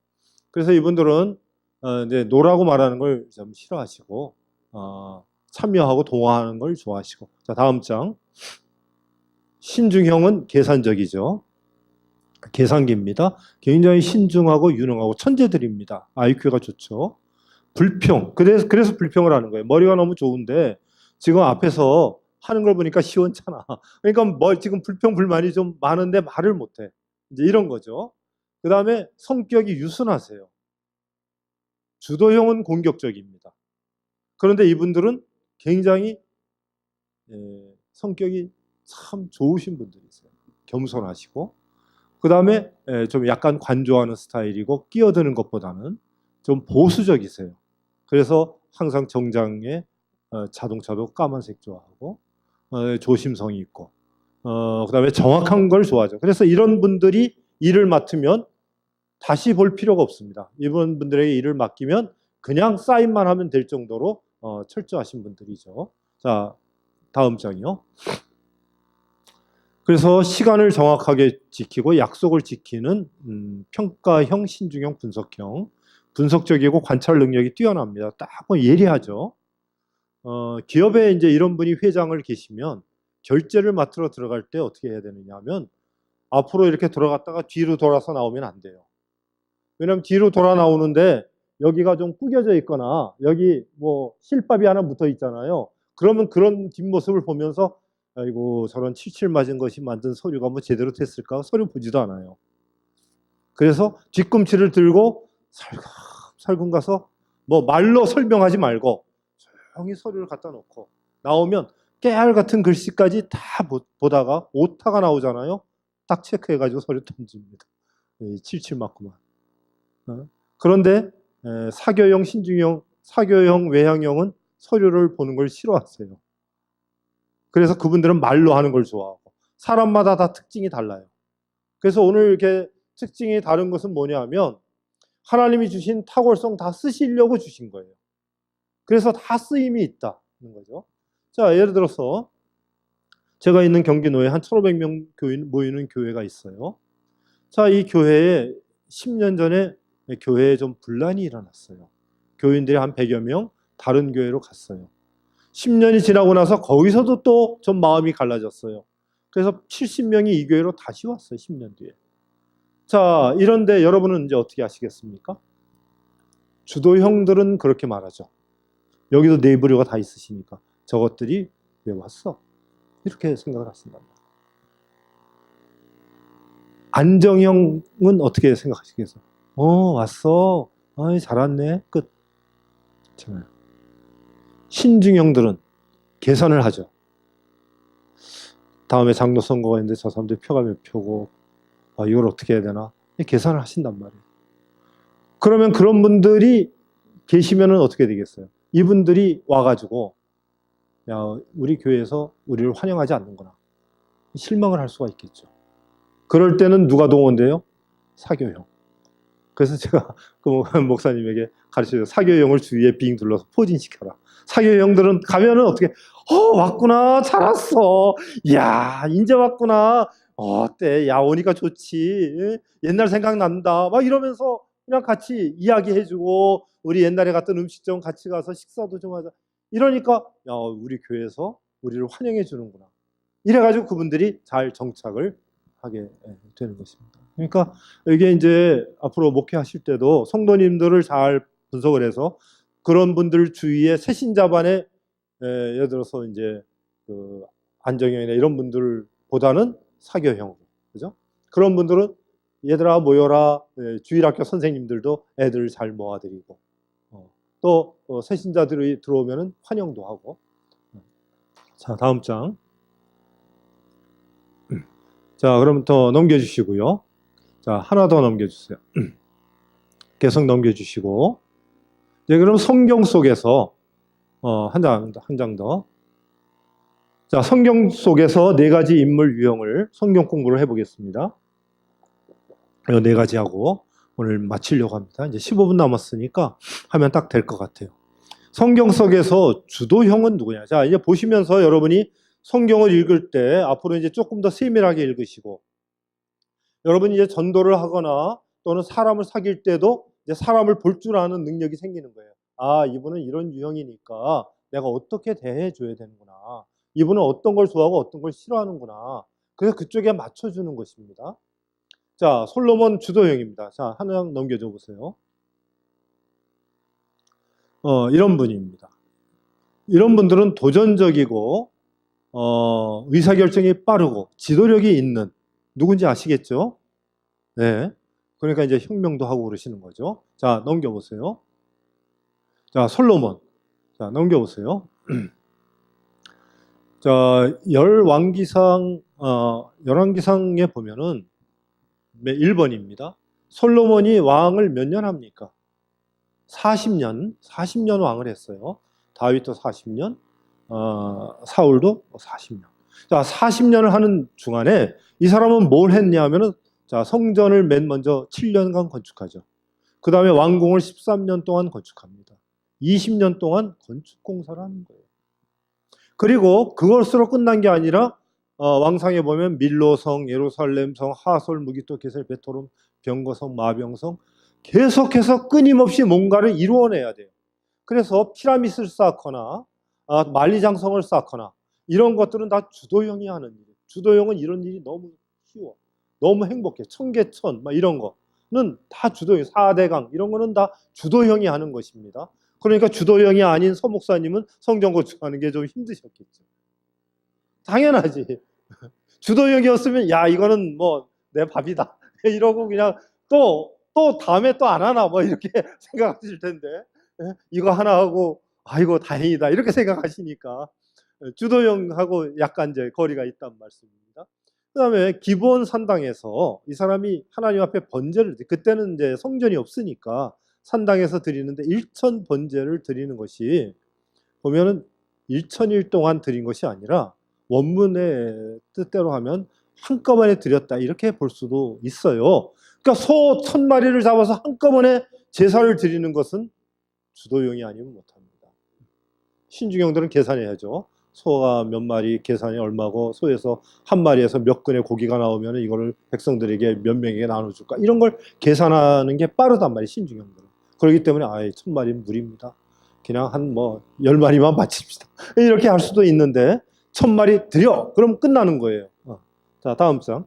그래서 이분들은 이제 노라고 말하는 걸 좀 싫어하시고 참여하고 동화하는 걸 좋아하시고. 자, 다음 장. 신중형은 계산적이죠. 계산기입니다. 굉장히 신중하고 유능하고 천재들입니다. IQ가 좋죠. 불평. 그래서 불평을 하는 거예요. 머리가 너무 좋은데 지금 앞에서 하는 걸 보니까 시원찮아. 그러니까 지금 불평 불만이 좀 많은데 말을 못해. 이제 이런 거죠. 그 다음에 성격이 유순하세요. 주도형은 공격적입니다. 그런데 이분들은 굉장히 성격이 참 좋으신 분들이세요. 겸손하시고 그 다음에 좀 약간 관조하는 스타일이고 끼어드는 것보다는 좀 보수적이세요. 그래서 항상 정장에 자동차도 까만색 좋아하고 조심성이 있고 그 다음에 정확한 걸 좋아하죠. 그래서 이런 분들이 일을 맡으면 다시 볼 필요가 없습니다. 이런 분들에게 일을 맡기면 그냥 사인만 하면 될 정도로 철저하신 분들이죠. 자, 다음 장이요. 그래서 시간을 정확하게 지키고 약속을 지키는 평가형, 신중형, 분석형. 분석적이고 관찰 능력이 뛰어납니다. 딱 뭐 예리하죠. 기업에 이제 이런 분이 회장을 계시면 결제를 맡으러 들어갈 때 어떻게 해야 되느냐 하면 앞으로 이렇게 들어갔다가 뒤로 돌아서 나오면 안 돼요. 왜냐하면 뒤로 돌아 나오는데 여기가 좀 구겨져 있거나 여기 뭐 실밥이 하나 묻어 있잖아요. 그러면 그런 뒷모습을 보면서 아이고 저런 칠칠 맞은 것이 만든 서류가 뭐 제대로 됐을까? 서류 보지도 않아요. 그래서 뒤꿈치를 들고 살금 가서 뭐 말로 설명하지 말고 조용히 서류를 갖다 놓고 나오면 깨알 같은 글씨까지 다 보다가 오타가 나오잖아요. 딱 체크해가지고 서류 던집니다. 칠칠 맞구만. 그런데 사교형, 신중형, 사교형, 외향형은 서류를 보는 걸 싫어하세요. 그래서 그분들은 말로 하는 걸 좋아하고 사람마다 다 특징이 달라요. 그래서 오늘 이렇게 특징이 다른 것은 뭐냐면 하나님이 주신 탁월성 다 쓰시려고 주신 거예요. 그래서 다 쓰임이 있다는 거죠. 자, 예를 들어서 제가 있는 경기도에 한 1,500명 교인 모이는 교회가 있어요. 자, 이 교회에 10년 전에 교회에 좀 분란이 일어났어요. 교인들이 한 100여 명 다른 교회로 갔어요. 10년이 지나고 나서 거기서도 또 좀 마음이 갈라졌어요. 그래서 70명이 이 교회로 다시 왔어요. 10년 뒤에. 자, 이런데 여러분은 이제 어떻게 하시겠습니까? 주도형들은 그렇게 말하죠. 여기도 내부류가 다 있으시니까 저것들이 왜 왔어? 이렇게 생각을 하신단 말이에요. 안정형은 어떻게 생각하시겠어요? 왔어. 잘 왔네. 끝. 그렇잖아요. 신중형들은 계산을 하죠. 다음에 장로 선거가 있는데 저 사람들 표가 몇 표고 이걸 어떻게 해야 되나? 계산을 하신단 말이에요. 그러면 그런 분들이 계시면 어떻게 되겠어요? 이분들이 와가지고 야, 우리 교회에서 우리를 환영하지 않는구나. 실망을 할 수가 있겠죠. 그럴 때는 누가 동원돼요? 사교형. 그래서 제가 그 목사님에게 가르쳐줘요. 사교형을 주위에 빙 둘러서 포진시켜라. 사교형들은 가면은 어떻게, 왔구나, 잘 왔어. 이야, 이제 왔구나. 어때? 야, 오니까 좋지. 옛날 생각난다. 막 이러면서 그냥 같이 이야기해주고, 우리 옛날에 갔던 음식점 같이 가서 식사도 좀 하자. 이러니까, 야, 우리 교회에서 우리를 환영해 주는구나. 이래가지고 그분들이 잘 정착을 하게 되는 것입니다. 그러니까 이게 이제 앞으로 목회하실 때도 성도님들을 잘 분석을 해서 그런 분들 주위에 새신자반에 예를 들어서 이제 그 안정형이나 이런 분들보다는 사교형, 그죠? 그런 분들은 얘들아 모여라. 주일학교 선생님들도 애들 잘 모아드리고 또 새신자들이 들어오면은 환영도 하고. 자, 다음 장. 자, 그럼 더 넘겨주시고요. 자, 하나 더 넘겨주세요. 계속 넘겨주시고. 네, 그럼 성경 속에서 한 장 더. 자, 성경 속에서 네 가지 인물 유형을 성경 공부를 해보겠습니다. 이 네 가지 하고 오늘 마치려고 합니다. 이제 15분 남았으니까 하면 딱 될 것 같아요. 성경 속에서 주도형은 누구냐? 자, 이제 보시면서 여러분이 성경을 읽을 때 앞으로 이제 조금 더 세밀하게 읽으시고, 여러분이 이제 전도를 하거나 또는 사람을 사귈 때도 이제 사람을 볼 줄 아는 능력이 생기는 거예요. 아, 이분은 이런 유형이니까 내가 어떻게 대해줘야 되는구나. 이분은 어떤 걸 좋아하고 어떤 걸 싫어하는구나. 그래서 그쪽에 맞춰주는 것입니다. 자, 솔로몬 주도형입니다. 자, 한 장 넘겨줘 보세요. 이런 분입니다. 이런 분들은 도전적이고 의사결정이 빠르고 지도력이 있는, 누군지 아시겠죠? 네. 그러니까 이제 혁명도 하고 그러시는 거죠. 자, 넘겨보세요. 자, 솔로몬. 자, 넘겨보세요. 자, 열왕기상에 보면은 1번입니다. 솔로몬이 왕을 몇 년 합니까? 40년 왕을 했어요. 다윗도 40년, 사울도 40년. 자, 40년을 하는 중간에 이 사람은 뭘 했냐 하면은, 자, 성전을 맨 먼저 7년간 건축하죠. 그 다음에 왕궁을 13년 동안 건축합니다. 20년 동안 건축 공사를 하는 거예요. 그리고 그것으로 끝난 게 아니라 왕상에 보면 밀로성, 예루살렘성, 하솔, 무기토, 게셀, 베토름, 병거성, 마병성, 계속해서 끊임없이 뭔가를 이루어내야 돼요. 그래서 피라미드를 쌓거나 만리장성을 쌓거나 이런 것들은 다 주도형이 하는 일이에요. 주도형은 이런 일이 너무 쉬워. 너무 행복해. 청계천 막 이런 거는 다 주도형, 4대강 이런 거는 다 주도형이 하는 것입니다. 그러니까 주도형이 아닌 서 목사님은 성전 건축하는 게 좀 힘드셨겠죠. 당연하지. 주도형이었으면 야, 이거는 뭐 내 밥이다 이러고 그냥 또 다음에 또 안 하나 뭐 이렇게 생각하실 텐데, 이거 하나 하고 아이고 다행이다 이렇게 생각하시니까 주도형하고 약간 이제 거리가 있단 말씀입니다. 그 다음에 기브온 산당에서 이 사람이 하나님 앞에 번제를, 그때는 이제 성전이 없으니까 산당에서 드리는데 1천 번제를 드리는 것이 보면은 1000일 동안 드린 것이 아니라 원문의 뜻대로 하면 한꺼번에 드렸다 이렇게 볼 수도 있어요. 그러니까 소 1000마리를 잡아서 한꺼번에 제사를 드리는 것은 주도형이 아니면 못합니다. 신중형들은 계산해야죠. 소가 몇 마리 계산이 얼마고 소에서 한 마리에서 몇 근의 고기가 나오면 이거를 백성들에게 몇 명에게 나눠줄까 이런 걸 계산하는 게 빠르단 말이에요. 신중형들은. 그렇기 때문에 1000마리는 무리입니다. 그냥 한 10마리만 바칩시다. 이렇게 할 수도 있는데 1000마리 드려! 그럼 끝나는 거예요. 자, 다음 장.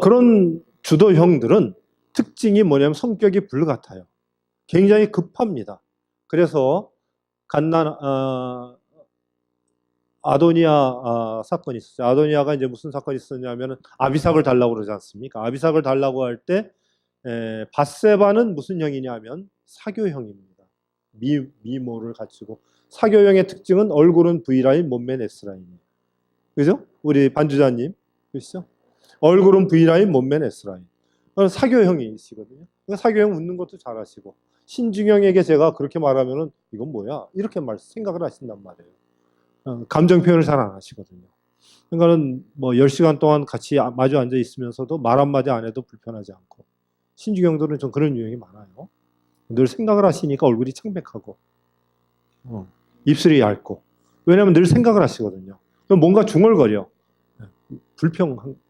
그런 주도형들은 특징이 뭐냐면 성격이 불같아요. 굉장히 급합니다. 그래서 아도니아 사건이 있었죠. 아도니아가 이제 무슨 사건이 있었냐면 아비삭을 달라고 그러지 않습니까? 아비삭을 달라고 할 때 밧세바는 무슨 형이냐면 사교형입니다. 미모를 갖추고, 사교형의 특징은 얼굴은 V라인, 몸매는 S라인이에요. 그죠? 우리 반주자님 그렇죠? 얼굴은 V라인, 몸매는 S라인. 사교형이시거든요. 사교형 웃는 것도 잘하시고, 신중형에게 제가 그렇게 말하면은 이건 뭐야? 이렇게 생각을 하신단 말이에요. 감정 표현을 잘 안 하시거든요. 그러니까는 뭐 10시간 동안 같이 마주 앉아 있으면서도 말 한마디 안 해도 불편하지 않고. 신주경들은 좀 그런 유형이 많아요. 늘 생각을 하시니까 얼굴이 창백하고, 입술이 얇고. 왜냐하면 늘 생각을 하시거든요. 그럼 뭔가 중얼거려.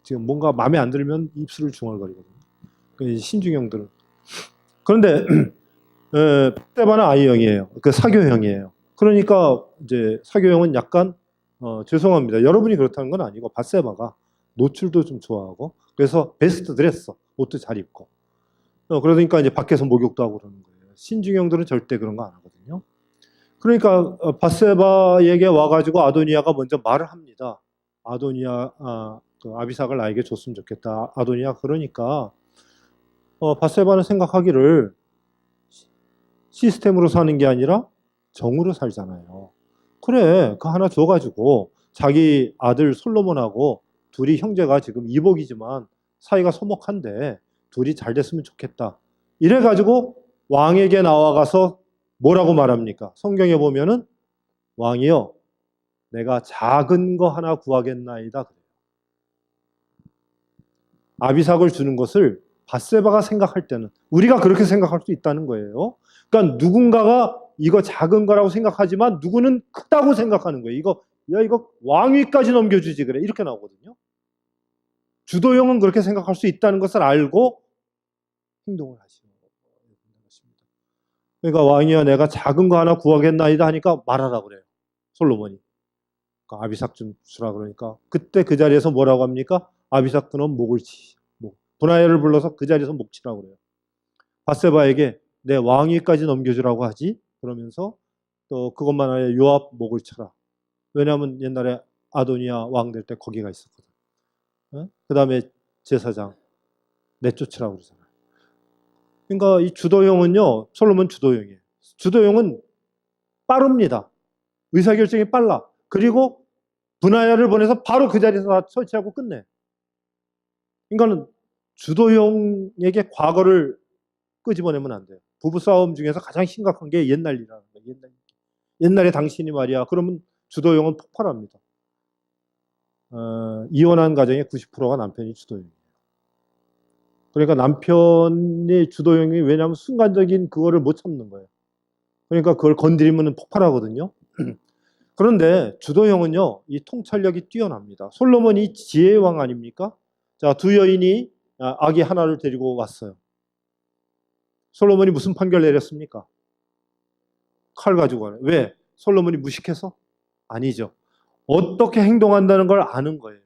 지금 뭔가 마음에 안 들면 입술을 중얼거리거든요. 신중형들은. 그런데 팟세바는 I형이에요. 그 사교형이에요. 그러니까 이제 사교형은 약간 죄송합니다. 여러분이 그렇다는 건 아니고 팟세바가 노출도 좀 좋아하고 그래서 베스트 드레스 옷도 잘 입고 그러니까 이제 밖에서 목욕도 하고 그러는 거예요. 신중형들은 절대 그런 거 안 하거든요. 그러니까 밧세바에게 와가지고 아도니아가 먼저 말을 합니다. 아도니아 그 아비삭을 나에게 줬으면 좋겠다. 아도니아 그러니까 밧세바는 생각하기를 시스템으로 사는 게 아니라 정으로 살잖아요. 그래, 그 하나 줘가지고 자기 아들 솔로몬하고 둘이 형제가 지금 이복이지만 사이가 서먹한데 둘이 잘 됐으면 좋겠다. 이래가지고 왕에게 나와가서 뭐라고 말합니까? 성경에 보면은 왕이여 내가 작은 거 하나 구하겠나이다. 그래요. 아비삭을 주는 것을 밧세바가 생각할 때는 우리가 그렇게 생각할 수 있다는 거예요. 그러니까 누군가가 이거 작은 거라고 생각하지만 누구는 크다고 생각하는 거예요. 이거 왕위까지 넘겨주지 그래. 이렇게 나오거든요. 주도형은 그렇게 생각할 수 있다는 것을 알고 행동을 하시는 것입니다. 그러니까 왕이여 내가 작은 거 하나 구하겠나이다 하니까 말하라 그래요. 솔로몬이. 그러니까 아비삭 좀 주라 그러니까 그때 그 자리에서 뭐라고 합니까? 아비삭 그놈 목을 치. 분하야를 불러서 그 자리에서 목 치라고 그래요. 밧세바에게 내 왕위까지 넘겨주라고 하지. 그러면서 또 그것만 아니라 요압 목을 쳐라. 왜냐하면 옛날에 아도니아 왕 될 때 거기가 있었거든. 그 다음에 제사장 내쫓으라고 그러잖아요. 그러니까 이 주도형은요, 솔로몬 주도형이에요. 주도형은 빠릅니다. 의사결정이 빨라. 그리고 분하야를 보내서 바로 그 자리에서 다 설치하고 끝내. 그러니까는 주도형에게 과거를 끄집어내면 안 돼요. 부부싸움 중에서 가장 심각한 게 옛날 일이라는 거예요. 옛날에 당신이 말이야. 그러면 주도형은 폭발합니다. 이혼한 가정의 90%가 남편이 주도형이에요. 그러니까 남편의 주도형이 왜냐하면 순간적인 그거를 못 참는 거예요. 그러니까 그걸 건드리면 폭발하거든요. 그런데 주도형은요, 이 통찰력이 뛰어납니다. 솔로몬이 지혜의 왕 아닙니까? 자, 두 여인이 아기 하나를 데리고 왔어요. 솔로몬이 무슨 판결 내렸습니까? 칼 가지고 가요. 왜? 솔로몬이 무식해서? 아니죠. 어떻게 행동한다는 걸 아는 거예요.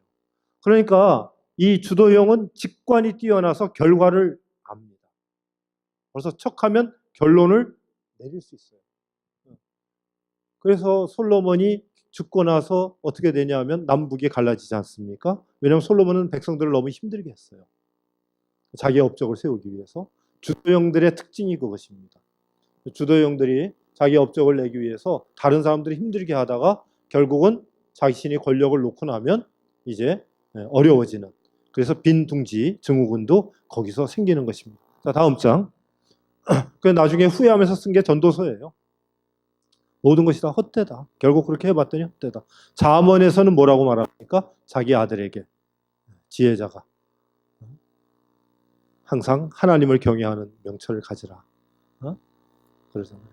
그러니까 이 주도형은 직관이 뛰어나서 결과를 압니다. 그래서 척하면 결론을 내릴 수 있어요. 그래서 솔로몬이 죽고 나서 어떻게 되냐면 남북이 갈라지지 않습니까? 왜냐하면 솔로몬은 백성들을 너무 힘들게 했어요. 자기의 업적을 세우기 위해서. 주도형들의 특징이 그것입니다. 주도형들이 자기 업적을 내기 위해서 다른 사람들이 힘들게 하다가 결국은 자신이 권력을 놓고 나면 이제 어려워지는. 그래서 빈둥지 증후군도 거기서 생기는 것입니다. 자, 다음 장. 그 나중에 후회하면서 쓴 게 전도서예요. 모든 것이 다 헛되다. 결국 그렇게 해봤더니 헛되다. 잠언에서는 뭐라고 말합니까? 자기 아들에게 지혜자가 항상 하나님을 경외하는 명철을 가지라. 그러잖아요.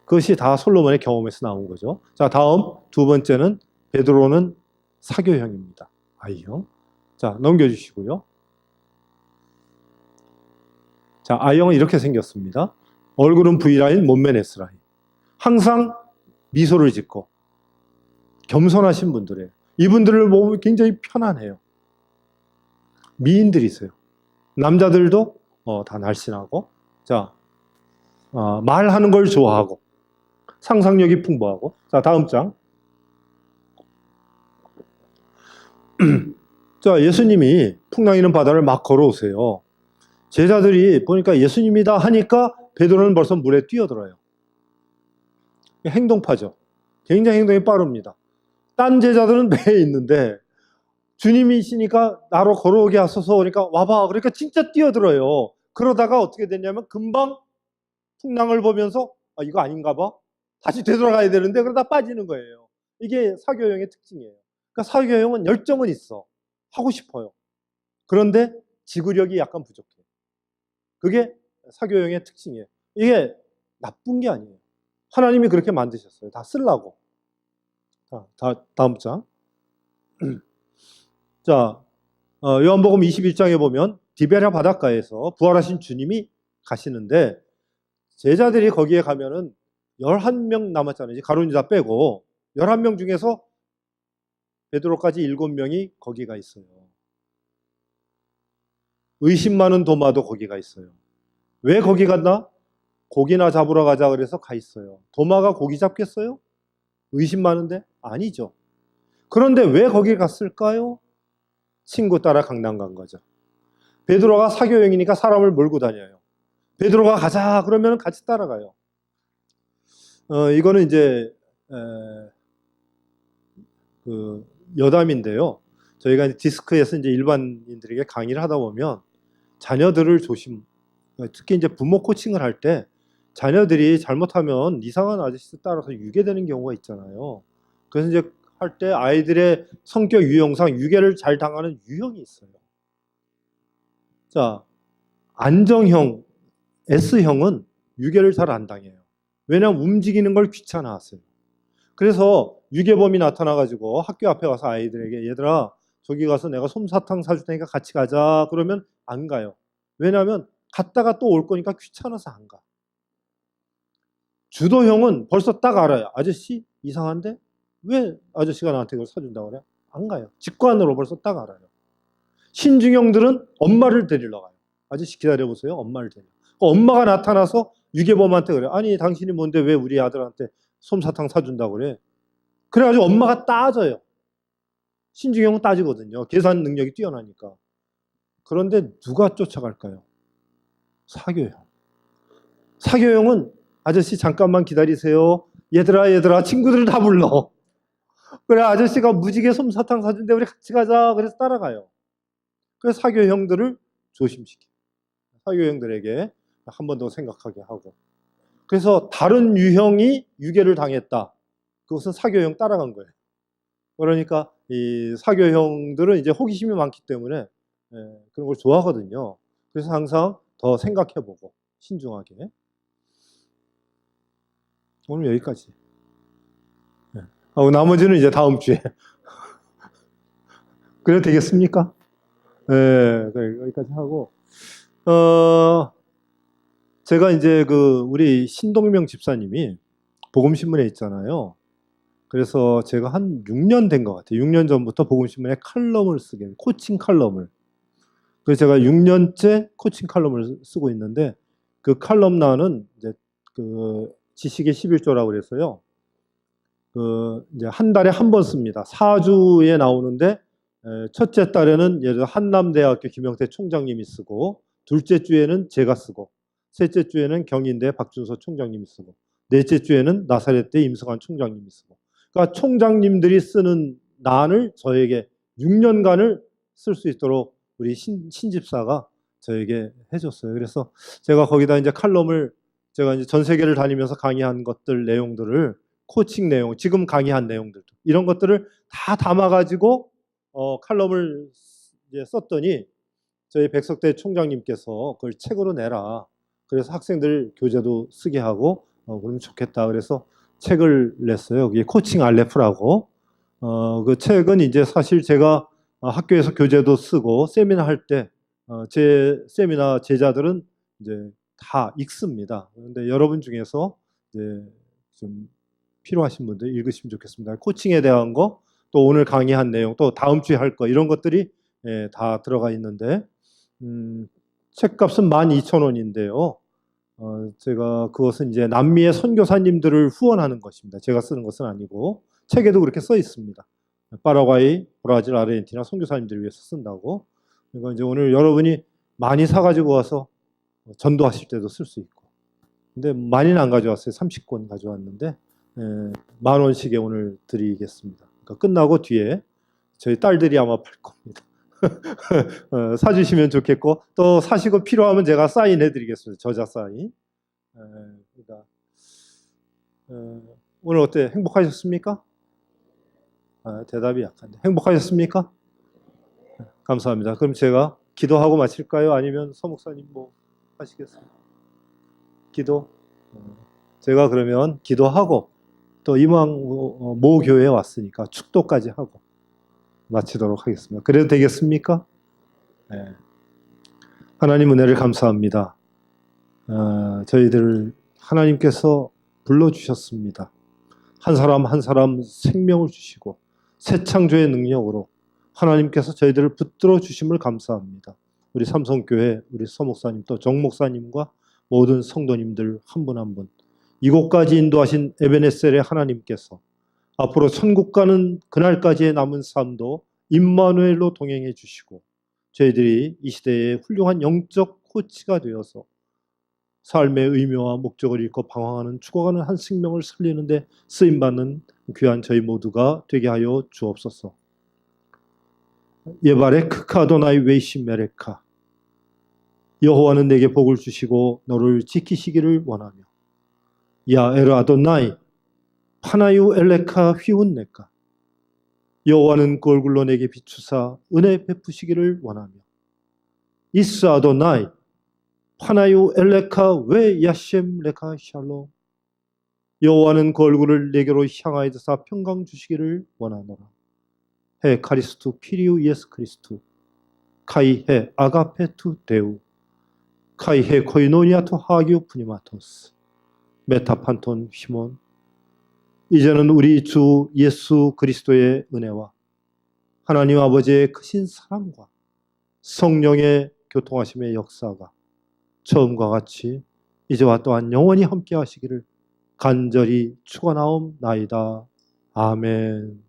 그것이 다 솔로몬의 경험에서 나온 거죠. 자, 다음 두 번째는 베드로는 사교형입니다. I형. 자, 넘겨주시고요. 자, I형은 이렇게 생겼습니다. 얼굴은 V라인, 몸매는 S라인. 항상 미소를 짓고 겸손하신 분들이에요. 이분들을 보면 굉장히 편안해요. 미인들이세요. 남자들도 다 날씬하고, 자, 말하는 걸 좋아하고, 상상력이 풍부하고. 자, 다음 장. 자, 예수님이 풍랑이는 바다를 막 걸어오세요. 제자들이 보니까 예수님이다 하니까 베드로는 벌써 물에 뛰어들어요. 행동파죠. 굉장히 행동이 빠릅니다. 딴 제자들은 배에 있는데 주님이시니까 나로 걸어오게 하소서 그러니까 와봐. 그러니까 진짜 뛰어들어요. 그러다가 어떻게 됐냐면 금방 풍랑을 보면서 이거 아닌가 봐. 다시 되돌아가야 되는데 그러다 빠지는 거예요. 이게 사교형의 특징이에요. 그러니까 사교형은 열정은 있어. 하고 싶어요. 그런데 지구력이 약간 부족해. 그게 사교형의 특징이에요. 이게 나쁜 게 아니에요. 하나님이 그렇게 만드셨어요. 다 쓰려고. 다음 장. 자, 요한복음 21장에 보면 디베랴 바닷가에서 부활하신 주님이 가시는데 제자들이 거기에 가면은 11명 남았잖아요. 가룟 유다 빼고 11명 중에서 베드로까지 7명이 거기가 있어요. 의심 많은 도마도 거기가 있어요. 왜 거기 갔나? 고기나 잡으러 가자 그래서 가 있어요. 도마가 고기 잡겠어요? 의심 많은데? 아니죠. 그런데 왜 거기 갔을까요? 친구 따라 강남 간 거죠. 베드로가 사교형이니까 사람을 몰고 다녀요. 베드로가 가자 그러면 같이 따라가요. 이거는 이제 그 여담인데요. 저희가 디스크에서 이제 일반인들에게 강의를 하다 보면 자녀들을 특히 이제 부모 코칭을 할 때 자녀들이 잘못하면 이상한 아저씨 따라서 유괴되는 경우가 있잖아요. 그래서 이제 할 때 아이들의 성격 유형상 유괴를 잘 당하는 유형이 있어요. 자, 안정형, S형은 유괴를 잘 안 당해요. 왜냐하면 움직이는 걸 귀찮아하세요. 그래서 유괴범이 나타나가지고 학교 앞에 와서 아이들에게 얘들아 저기 가서 내가 솜사탕 사줄 테니까 같이 가자 그러면 안 가요. 왜냐하면 갔다가 또 올 거니까 귀찮아서 안 가. 주도형은 벌써 딱 알아요. 아저씨 이상한데? 왜 아저씨가 나한테 그걸 사준다고 그래? 안 가요. 직관으로 벌써 딱 알아요. 신중형들은 엄마를 데리러 가요. 아저씨 기다려보세요. 엄마를 데리러. 엄마가 나타나서 유괴범한테 그래. 아니 당신이 뭔데 왜 우리 아들한테 솜사탕 사준다고 그래? 그래가지고 엄마가 따져요. 신중형은 따지거든요. 계산 능력이 뛰어나니까. 그런데 누가 쫓아갈까요? 사교형. 사교형은 아저씨 잠깐만 기다리세요. 얘들아 친구들을 다 불러. 그래 아저씨가 무지개 솜사탕 사준대 우리 같이 가자. 그래서 따라가요. 그래서 사교형들을 조심시켜요. 사교형들에게 한 번 더 생각하게 하고. 그래서 다른 유형이 유괴를 당했다. 그것은 사교형 따라간 거예요. 그러니까 이 사교형들은 이제 호기심이 많기 때문에 그런 걸 좋아하거든요. 그래서 항상 더 생각해보고 신중하게. 오늘 여기까지. 나머지는 이제 다음 주에. 그래도 되겠습니까? 네, 여기까지 하고. 제가 이제 우리 신동명 집사님이 복음신문에 있잖아요. 그래서 제가 한 6년 된 것 같아요. 6년 전부터 복음신문에 칼럼을 쓰게, 코칭 칼럼을. 그래서 제가 6년째 코칭 칼럼을 쓰고 있는데 그 칼럼란은 이제 지식의 11조라고 그래서요. 이제 한 달에 한 번 씁니다. 4주에 나오는데 첫째 달에는 예를 들어 한남대학교 김영태 총장님이 쓰고 둘째 주에는 제가 쓰고 셋째 주에는 경인대 박준서 총장님이 쓰고 넷째 주에는 나사렛대 임성환 총장님이 쓰고 그러니까 총장님들이 쓰는 난을 저에게 6년간을 쓸 수 있도록 우리 신집사가 저에게 해줬어요. 그래서 제가 거기다 이제 칼럼을 제가 이제 전 세계를 다니면서 강의한 것들 내용들을 코칭 내용, 지금 강의한 내용들 이런 것들을 다 담아가지고 칼럼을 이제 썼더니 저희 백석대 총장님께서 그걸 책으로 내라. 그래서 학생들 교재도 쓰게 하고 그러면 좋겠다. 그래서 책을 냈어요. 그게 코칭 알레프라고. 그 책은 이제 사실 제가 학교에서 교재도 쓰고 세미나 할 때 제 세미나 제자들은 이제 다 읽습니다. 그런데 여러분 중에서 이제 좀 필요하신 분들 읽으시면 좋겠습니다. 코칭에 대한 거, 또 오늘 강의한 내용, 또 다음 주에 할 거 이런 것들이 다 들어가 있는데 책값은 12,000원인데요. 제가 그것은 이제 남미의 선교사님들을 후원하는 것입니다. 제가 쓰는 것은 아니고 책에도 그렇게 써 있습니다. 파라과이, 브라질, 아르헨티나 선교사님들을 위해서 쓴다고. 그러니까 이제 오늘 여러분이 많이 사가지고 와서 전도하실 때도 쓸 수 있고. 근데 많이는 안 가져왔어요. 30권 가져왔는데 10,000원씩에 오늘 드리겠습니다. 그러니까 끝나고 뒤에 저희 딸들이 아마 팔 겁니다. 사주시면 좋겠고 또 사시고 필요하면 제가 사인해 드리겠습니다. 저자 사인. 그러니까 오늘 어때? 행복하셨습니까? 대답이 약한데. 행복하셨습니까? 감사합니다. 그럼 제가 기도하고 마칠까요? 아니면 서목사님 뭐 하시겠습니까? 기도? 제가 그러면 기도하고 또 이왕 모 교회에 왔으니까 축도까지 하고 마치도록 하겠습니다. 그래도 되겠습니까? 네. 하나님 은혜를 감사합니다. 저희들을 하나님께서 불러주셨습니다. 한 사람 한 사람 생명을 주시고 새 창조의 능력으로 하나님께서 저희들을 붙들어 주심을 감사합니다. 우리 삼성교회, 우리 서목사님 또 정목사님과 모든 성도님들 한 분 한 분 이곳까지 인도하신 에베네셀의 하나님께서 앞으로 천국 가는 그날까지의 남은 삶도 임마누엘로 동행해 주시고 저희들이 이 시대의 훌륭한 영적 코치가 되어서 삶의 의미와 목적을 잃고 방황하는 죽어가는 한 생명을 살리는 데 쓰임받는 귀한 저희 모두가 되게 하여 주옵소서. 예발의 크카도나이 웨이시메레카 여호와는 내게 복을 주시고 너를 지키시기를 원하며 야 에르아도나이 파나유 엘레카 휘운네카 여호와는 그 얼굴로 내게 비추사 은혜 베푸시기를 원하며 이스아도나이 파나유 엘레카 웨 야셴 레카 샬롬 여호와는 그 얼굴을 내게로 향하여 드사 평강 주시기를 원하노라. 해 카리스투 키리우 예수 그리스투 카이 해 아가페투 데우 카이 해 코이노니아토 하기우 푸니마토스 메타판톤 히몬 이제는 우리 주 예수 그리스도의 은혜와 하나님 아버지의 크신 사랑과 성령의 교통하심의 역사가 처음과 같이 이제와 또한 영원히 함께 하시기를 간절히 축원하옵나이다. 아멘.